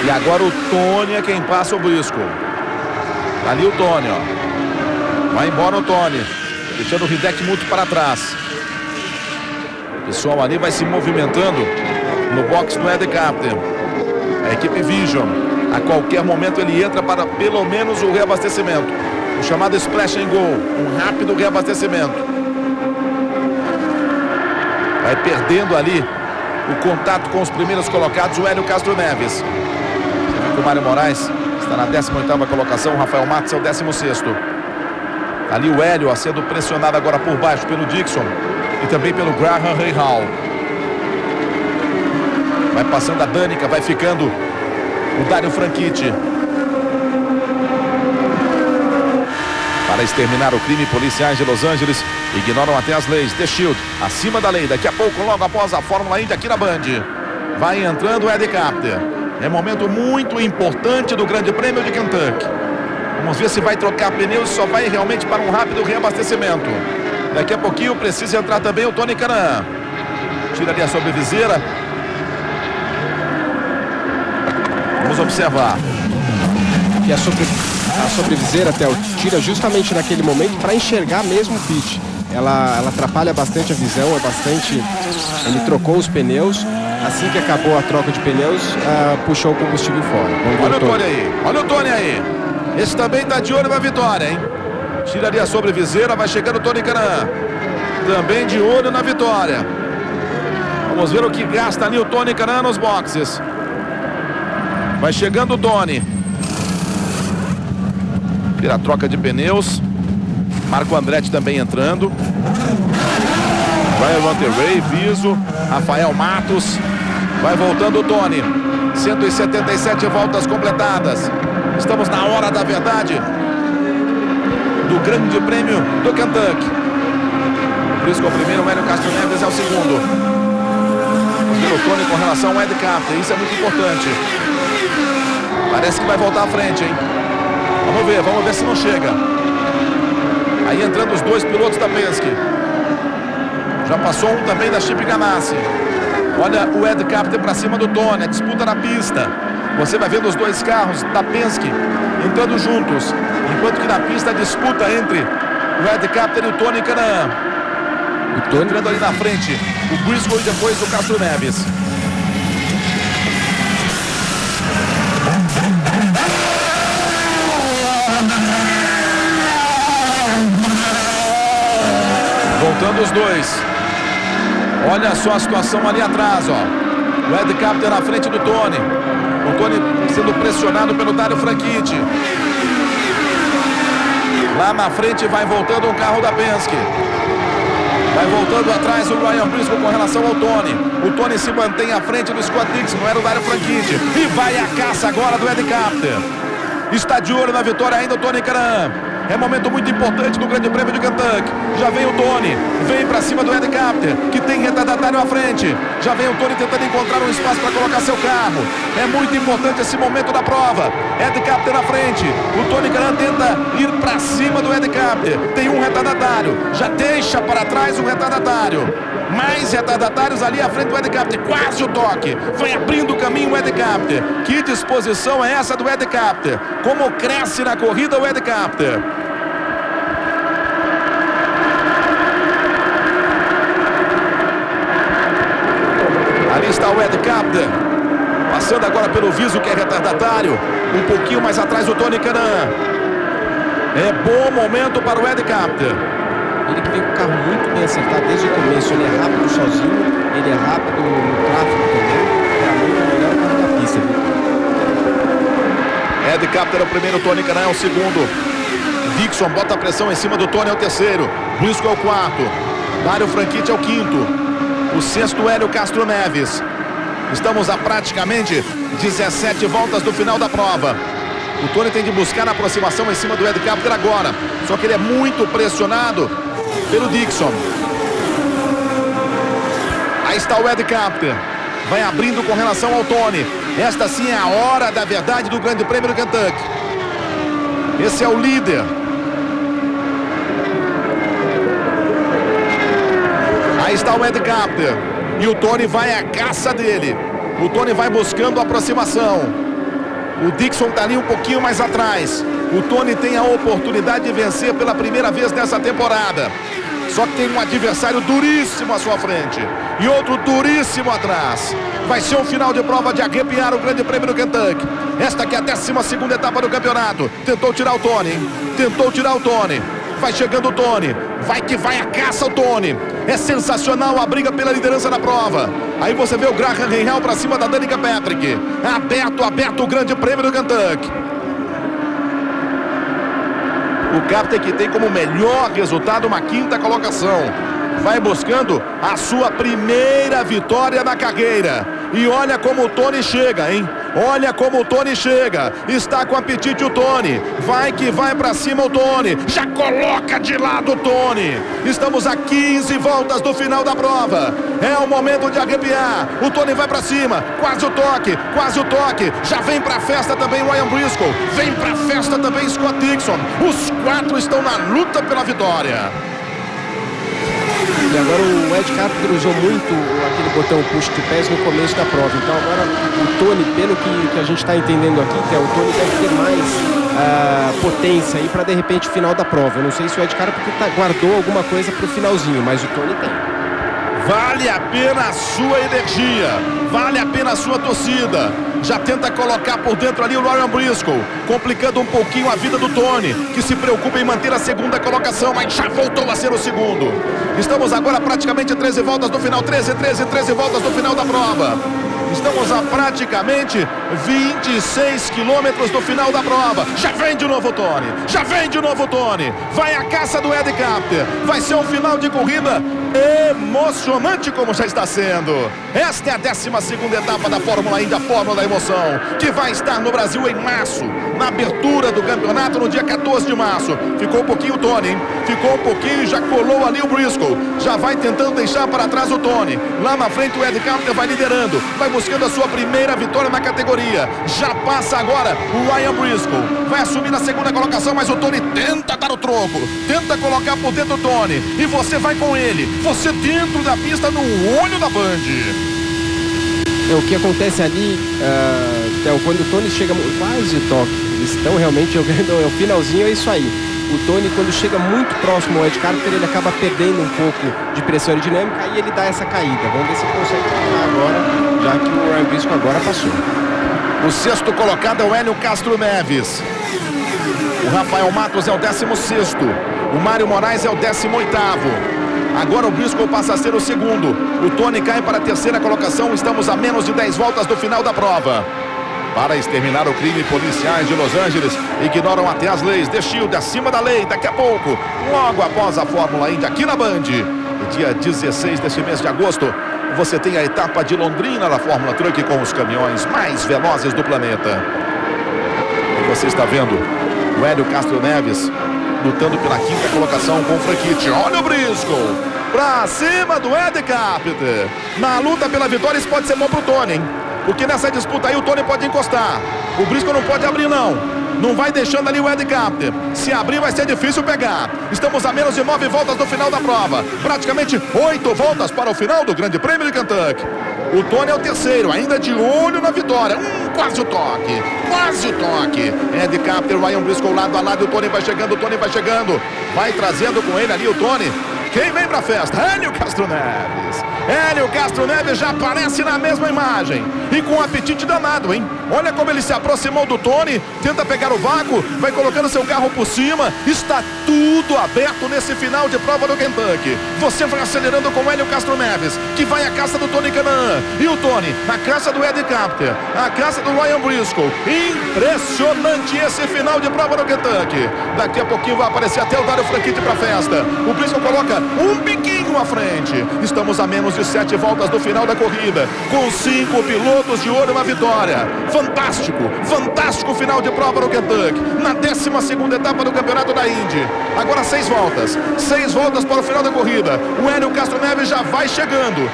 E agora o Tony é quem passa o Briscoe. Tá ali o Tony, ó. Vai embora o Tony, deixando o Hideki muito para trás. O pessoal ali vai se movimentando no box do Ed Carpenter. A equipe Vision, a qualquer momento ele entra para pelo menos o reabastecimento. O chamado Splash and Go, um rápido reabastecimento. Vai perdendo ali o contato com os primeiros colocados, o Hélio Castro Neves. O Mário Moraes está na 18ª colocação, o Rafael Matos é o 16º. Ali o Hélio sendo pressionado agora por baixo pelo Dixon e também pelo Graham Rahal. Vai passando a Danica, vai ficando o Dario Franchitti. Para exterminar o crime, policiais de Los Angeles ignoram até as leis. The Shield, acima da lei. Daqui a pouco, logo após a Fórmula Indy aqui na Band. Vai entrando o Ed Carpenter. É momento muito importante do Grande Prêmio de Kentucky. Vamos ver se vai trocar pneus, só vai realmente para um rápido reabastecimento. Daqui a pouquinho precisa entrar também o Tony Kanaan. Tira ali a sobreviseira. Vamos observar. E a sobreviseira, Theo, tira justamente naquele momento para enxergar mesmo o pit. Ela atrapalha bastante a visão, ele trocou os pneus. Assim que acabou a troca de pneus, puxou o combustível fora. Olha o Tony aí, olha o Tony aí. Esse também está de olho na vitória, hein? Tira ali a sobreviseira, vai chegando o Tony Kanaan. Também de olho na vitória. Vamos ver o que gasta ali o Tony Kanaan nos boxes. Vai chegando o Tony. Tira a troca de pneus. Marco Andretti também entrando. Vai o Monterey, Viso, Rafael Matos. Vai voltando o Tony. 177 voltas completadas. Estamos na hora da verdade do Grande Prêmio do Kentucky. Briscoe o primeiro, o Hélio Castro Neves é o segundo. Pelo Tony com relação ao Ed Carpenter, isso é muito importante. Parece que vai voltar à frente, hein? Vamos ver se não chega. Aí entrando os dois pilotos da Penske. Já passou um também da Chip Ganassi. Olha o Ed Carpenter para cima do Tony, a disputa na pista. Você vai vendo os dois carros da Penske entrando juntos, enquanto que na pista a disputa entre o Ed Carpenter e o Tony Kanaan. O Tony entrando ali na frente, o Briscoe e depois o Castro Neves. Voltando os dois. Olha só a situação ali atrás, ó. O Ed Carpenter na frente do Tony. O Tony sendo pressionado pelo Dario Franchitti. Lá na frente vai voltando um carro da Penske. Vai voltando atrás o Ryan Briscoe com relação ao Tony. O Tony se mantém à frente do Scott Dixon, não era o Dario Franchitti. E vai a caça agora do Ed Carpenter. Está de olho na vitória ainda o Tony Kanaan. É momento muito importante do Grande Prêmio de Kentucky. Já vem o Tony, vem pra cima do Ed Carpenter, que tem retardatário à frente. Já vem o Tony tentando encontrar um espaço para colocar seu carro. É muito importante esse momento da prova. Ed Carpenter na frente. O Tony Kanaan tenta ir pra cima do Ed Carpenter. Tem um retardatário. Já deixa para trás o retardatário. Mais retardatários ali à frente do Ed Carpenter. Quase o toque. Vai abrindo o caminho o Ed Carpenter. Que disposição é essa do Ed Carpenter? Como cresce na corrida o Ed Carpenter. Ali está o Ed Carpenter. Passando agora pelo Viso, que é retardatário. Um pouquinho mais atrás o Tony Kanaan. É bom momento para o Ed Carpenter. Ele que vem com o carro muito bem acertado desde o começo. Ele é rápido sozinho, ele é rápido no tráfego também. É muito melhor carro da pista, viu? Ed Carpenter é o primeiro, Tony Kanaan é o segundo. Dixon bota a pressão em cima do Tony, é o terceiro. Briscoe é o quarto. Mário Franchitti é o quinto. O sexto, Hélio Castro Neves. Estamos a praticamente 17 voltas do final da prova. O Tony tem de buscar a aproximação em cima do Ed Carpenter agora. Só que ele é muito pressionado pelo Dixon. Aí está o Ed Carpenter. Vai abrindo com relação ao Tony. Esta sim é a hora da verdade do Grande Prêmio do Kentucky. Esse é o líder. Aí está o Ed Carpenter. E o Tony vai à caça dele. O Tony vai buscando a aproximação. O Dixon está ali um pouquinho mais atrás. O Tony tem a oportunidade de vencer pela primeira vez nessa temporada. Só que tem um adversário duríssimo à sua frente. E outro duríssimo atrás. Vai ser um final de prova de arrepiar o Grande Prêmio do Kentucky. Esta aqui é a 12ª etapa do campeonato. Tentou tirar o Tony, hein? Tentou tirar o Tony. Vai chegando o Tony. Vai que vai a caça o Tony. É sensacional a briga pela liderança da prova. Aí você vê o Graham Rahal para cima da Danica Patrick. Aberto o Grande Prêmio do Kentucky. O Carpenter que tem como melhor resultado uma 5ª colocação. Vai buscando a sua primeira vitória na carreira. E olha como o Tony chega, hein? Olha como o Tony chega. Está com apetite o Tony. Vai que vai pra cima o Tony. Já coloca de lado o Tony. Estamos a 15 voltas do final da prova. É o momento de arrepiar. O Tony vai pra cima. Quase o toque. Quase o toque. Já vem pra festa também o Ryan Briscoe. Vem pra festa também Scott Dixon. Os 4 estão na luta pela vitória. E agora o Ed Carpenter usou muito aquele botão push to pass no começo da prova. Então agora o Tony, pelo que a gente está entendendo aqui, que é o Tony deve ter mais potência aí para de repente final da prova. Eu não sei se o Ed Carpenter guardou alguma coisa para o finalzinho, mas o Tony tem. Vale a pena a sua energia, vale a pena a sua torcida. Já tenta colocar por dentro ali o Ryan Briscoe, complicando um pouquinho a vida do Tony, que se preocupa em manter a 2ª colocação, mas já voltou a ser o segundo. Estamos agora praticamente 13 voltas do final, 13 voltas do final da prova. Estamos a praticamente 26 quilômetros do final da prova. Já vem de novo o Tony. Já vem de novo o Tony. Vai a caça do Ed Carpenter. Vai ser um final de corrida emocionante como já está sendo. Esta é a 12ª etapa da Fórmula Indy, a Fórmula da Emoção, que vai estar no Brasil em março, na abertura do campeonato no dia 14 de março. Ficou um pouquinho o Tony, hein? Ficou um pouquinho e já colou ali o Briscoe. Já vai tentando deixar para trás o Tony. Lá na frente o Ed Carpenter vai liderando, vai buscando a sua primeira vitória na categoria. Já passa agora o Ryan Briscoe. Vai assumir na 2ª colocação, mas o Tony tenta dar o troco, tenta colocar por dentro o Tony. E você vai com ele, você dentro da pista no olho da Band. O que acontece ali, quando o Tony chega quase toque, eles estão realmente jogando, é o finalzinho, é isso aí. O Tony, quando chega muito próximo ao Ed Carpenter, ele acaba perdendo um pouco de pressão aerodinâmica e ele dá essa caída. Vamos ver se ele consegue ficar agora, já que o Ryan Briscoe agora passou. O 6º colocado é o Hélio Castro Neves. O Rafael Matos é o 16º. O Mário Moraes é o 18º. Agora o Briscoe passa a ser o segundo. O Tony cai para a 3ª colocação. Estamos a menos de 10 voltas do final da prova. Para exterminar o crime, policiais de Los Angeles ignoram até as leis. The Shield acima da lei. Daqui a pouco, logo após a Fórmula Indy aqui na Band, no dia 16 deste mês de agosto, você tem a etapa de Londrina na Fórmula Truck com os caminhões mais velozes do planeta. E você está vendo o Hélio Castro Neves lutando pela quinta colocação com o Franchitti. Olha o Briscoe pra cima do Ed Carpenter. Na luta pela vitória, isso pode ser bom pro Tony, hein? Porque nessa disputa aí o Tony pode encostar. O Briscoe não pode abrir, não. Não vai deixando ali o Ed Carpenter. Se abrir vai ser difícil pegar. Estamos a menos de 9 voltas do final da prova. Praticamente 8 voltas para o final do Grande Prêmio de Kentucky. O Tony é o terceiro, ainda de olho na vitória. Quase o toque. Quase o toque. Ed Carpenter, Ryan Briscoe lado a lado. O Tony vai chegando, o Tony vai chegando. Vai trazendo com ele ali o Tony. Quem vem pra festa? Hélio Castro Neves. Hélio Castro Neves já aparece na mesma imagem. E com um apetite danado, hein? Olha como ele se aproximou do Tony. Tenta pegar o vácuo. Vai colocando seu carro por cima. Está tudo aberto nesse final de prova do Kentucky. Você vai acelerando com Hélio Castro Neves, que vai à caça do Tony Kanaan. E o Tony, a caça do Ed Carpenter. A caça do Ryan Briscoe. Impressionante esse final de prova do Kentucky. Daqui a pouquinho vai aparecer até o Dario Franchitti pra festa. O Briscoe coloca um biquinho à frente. Estamos a menos de 7 voltas do final da corrida, com 5 pilotos de olho na vitória. Fantástico, fantástico final de prova no Kentucky, na 12ª etapa do campeonato da Indy. Agora 6 voltas, 6 voltas para o final da corrida. O Hélio Castro Neves já vai chegando,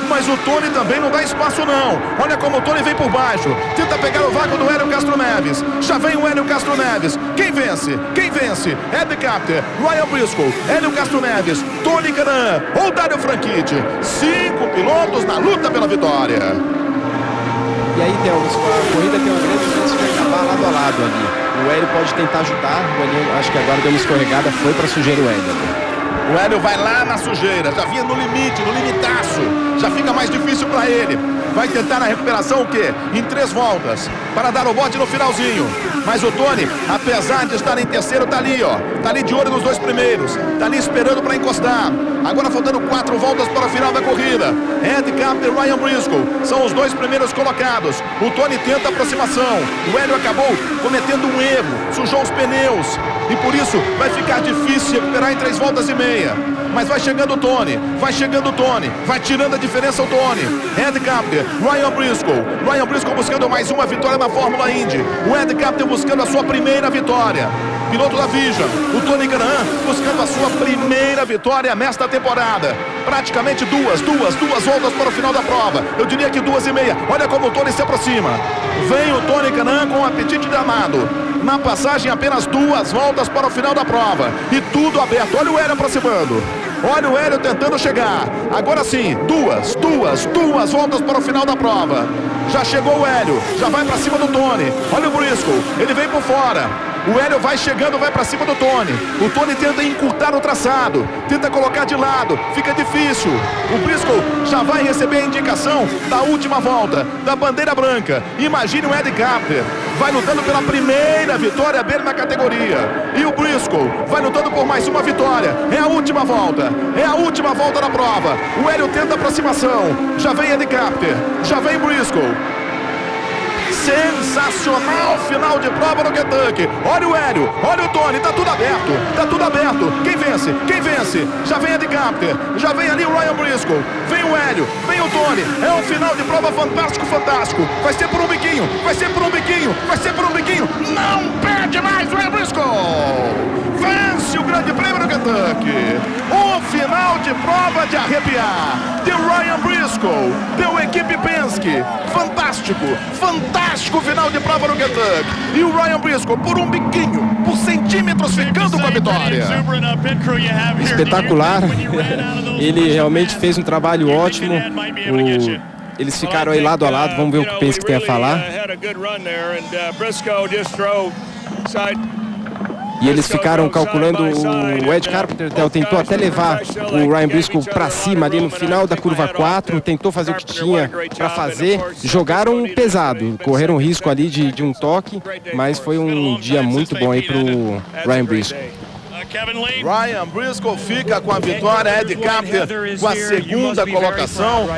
mas o Tony também não dá espaço não. Olha como o Tony vem por baixo, tenta pegar o vácuo do Hélio Castro Neves. Já vem o Hélio Castro Neves. Quem vence? Quem vence? Ed Carpenter, Ryan Briscoe, Hélio Castro Neves, Tony Kanaan ou Dario Franchitti. 5 pilotos na luta pela vitória. E aí, Theo, a corrida tem uma grande chance de acabar lado a lado ali. O Hélio pode tentar ajudar. O Hélio, acho que agora deu uma escorregada, foi para sujeira o Hélio. O Hélio vai lá na sujeira, já vinha no limite, no limitaço. Já fica mais difícil para ele. Vai tentar na recuperação o quê? Em 3 voltas, para dar o bote no finalzinho. Mas o Tony, apesar de estar em terceiro, tá ali, ó. Tá ali de olho nos 2 primeiros. Tá ali esperando para encostar. Agora faltando 4 voltas para o final da corrida. Ed Carpenter e Ryan Briscoe são os 2 primeiros colocados. O Tony tenta a aproximação. O Hélio acabou cometendo um erro. Sujou os pneus. E por isso vai ficar difícil recuperar em 3 voltas e meia. Mas vai chegando o Tony. Vai chegando o Tony. Vai tirando a diferença o Tony. Ed Carpenter, Ryan Briscoe. Ryan Briscoe buscando mais uma vitória na Fórmula Indy. O Ed Carpenter buscando a sua primeira vitória. Piloto da Vision, o Tony Kanaan buscando a sua primeira vitória nesta temporada. Praticamente duas voltas para o final da prova. Eu diria que 2 e meia. Olha como o Tony se aproxima. Vem o Tony Kanaan com um apetite danado. Na passagem apenas 2 voltas para o final da prova. E tudo aberto. Olha o Hélio aproximando. Olha o Hélio tentando chegar. Agora sim, duas voltas para o final da prova. Já chegou o Hélio, já vai para cima do Tony. Olha o Briscoe, ele vem por fora. O Hélio vai chegando, vai para cima do Tony. O Tony tenta encurtar o traçado, tenta colocar de lado, fica difícil. O Briscoe já vai receber a indicação da última volta, da bandeira branca. Imagine o Ed Carpenter, vai lutando pela primeira vitória dele na categoria. E o Briscoe vai lutando por mais uma vitória. É a última volta, é a última volta da prova. O Hélio tenta a aproximação, já vem Ed Carpenter, já vem Briscoe. Sensacional final de prova no Kentucky. Olha o Hélio, olha o Tony, tá tudo aberto. Quem vence? Quem vence? Já vem Ed Carpenter, já vem ali o Ryan Briscoe, vem o Hélio, vem o Tony. É um final de prova fantástico. Vai ser por um biquinho. Não perde mais o Ryan Briscoe. Vence o Grande Prêmio do Kentucky. Um final de prova de arrepiar. Deu Ryan Briscoe, deu equipe Penske. Fantástico final de prova no Kentucky. E o Ryan Briscoe, por um biquinho, por centímetros, ficando com a vitória. Espetacular. Ele realmente fez um trabalho ótimo. Eles ficaram aí lado a lado. Vamos ver o que o Penske tem a falar. E eles ficaram calculando. O Ed Carpenter tentou até levar o Ryan Briscoe para cima ali no final da curva 4, tentou fazer o que tinha para fazer. Jogaram pesado, correram risco ali de um toque, mas foi um dia muito bom aí pro Ryan Briscoe. Ryan Briscoe fica com a vitória, Ed Carpenter com a segunda colocação.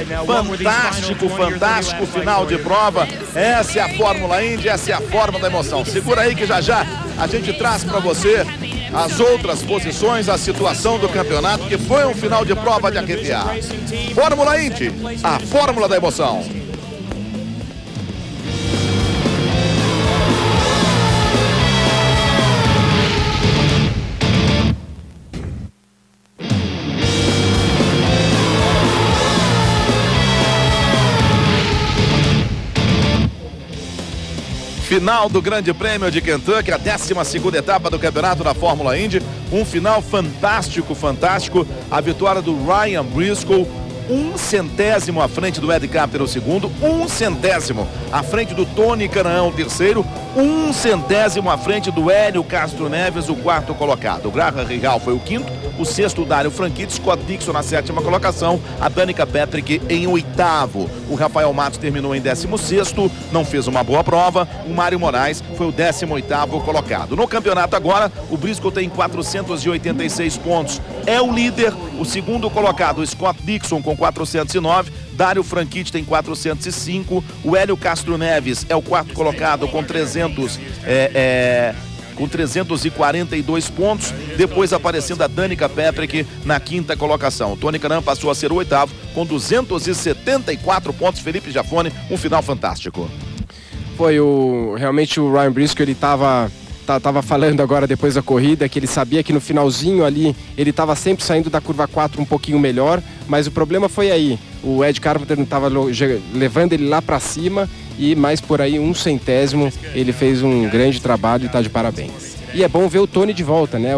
Fantástico final de prova. Essa é a Fórmula Indy, essa é a fórmula da emoção. Segura aí que já a gente traz para você as outras posições, a situação do campeonato, que foi um final de prova de arrepiar. Fórmula Indy, a fórmula da emoção. Final do Grande Prêmio de Kentucky, a 12ª etapa do Campeonato da Fórmula Indy. Um final fantástico. A vitória do Ryan Briscoe, 1/100 à frente do Ed Carpenter, o segundo, 1/100 à frente do Tony Kanaan, o terceiro, 1/100 à frente do Hélio Castro Neves, o quarto colocado. O Graham Rahal foi o quinto, o sexto, o Dario Franchitti, Scott Dixon na 7ª colocação, a Danica Patrick em 8º. O Rafael Matos terminou em 16º, não fez uma boa prova. O Mário Moraes foi o 18º colocado. No campeonato agora, o Briscoe tem 486 pontos. É o líder, o segundo colocado, o Scott Dixon com 409, Dario Franchitti tem 405, o Hélio Castro Neves é o quarto colocado com 342 pontos, depois aparecendo a Danica Patrick na 5ª colocação. O Tony Kanaan passou a ser o 8º com 274 pontos. Felipe Jafone, um final fantástico. Foi realmente o Ryan Briscoe, ele tava falando agora depois da corrida que ele sabia que no finalzinho ali ele estava sempre saindo da curva 4 um pouquinho melhor, mas o problema foi aí, o Ed Carpenter não estava levando ele lá para cima e mais por aí 1/100 ele fez um grande trabalho e está de parabéns. E é bom ver o Tony de volta, né?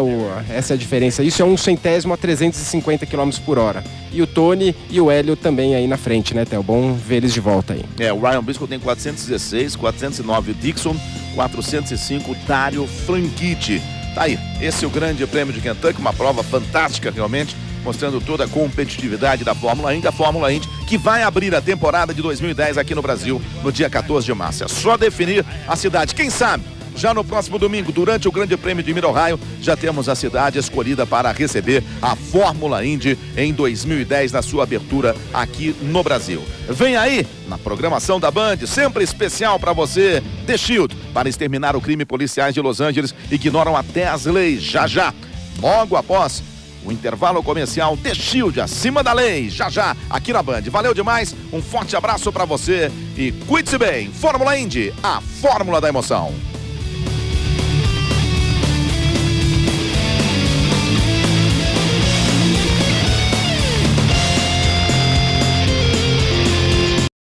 Essa é a diferença. Isso é 1/100 a 350 km por hora. E o Tony e o Hélio também aí na frente, né, Theo? Bom ver eles de volta aí. O Ryan Briscoe tem 416, 409 o Dixon, 405 o Dario Franchitti. Tá aí, esse é o Grande Prêmio de Kentucky, uma prova fantástica realmente, mostrando toda a competitividade da Fórmula Indy, que vai abrir a temporada de 2010 aqui no Brasil no dia 14 de março. É só definir a cidade. Quem sabe? Já no próximo domingo, durante o Grande Prêmio de Mid-Ohio, já temos a cidade escolhida para receber a Fórmula Indy em 2010 na sua abertura aqui no Brasil. Vem aí, na programação da Band, sempre especial para você, The Shield, para exterminar o crime. Policiais de Los Angeles ignoram até as leis. Já, logo após o intervalo comercial, The Shield, acima da lei, já, aqui na Band. Valeu demais, um forte abraço para você e cuide-se bem. Fórmula Indy, a fórmula da emoção.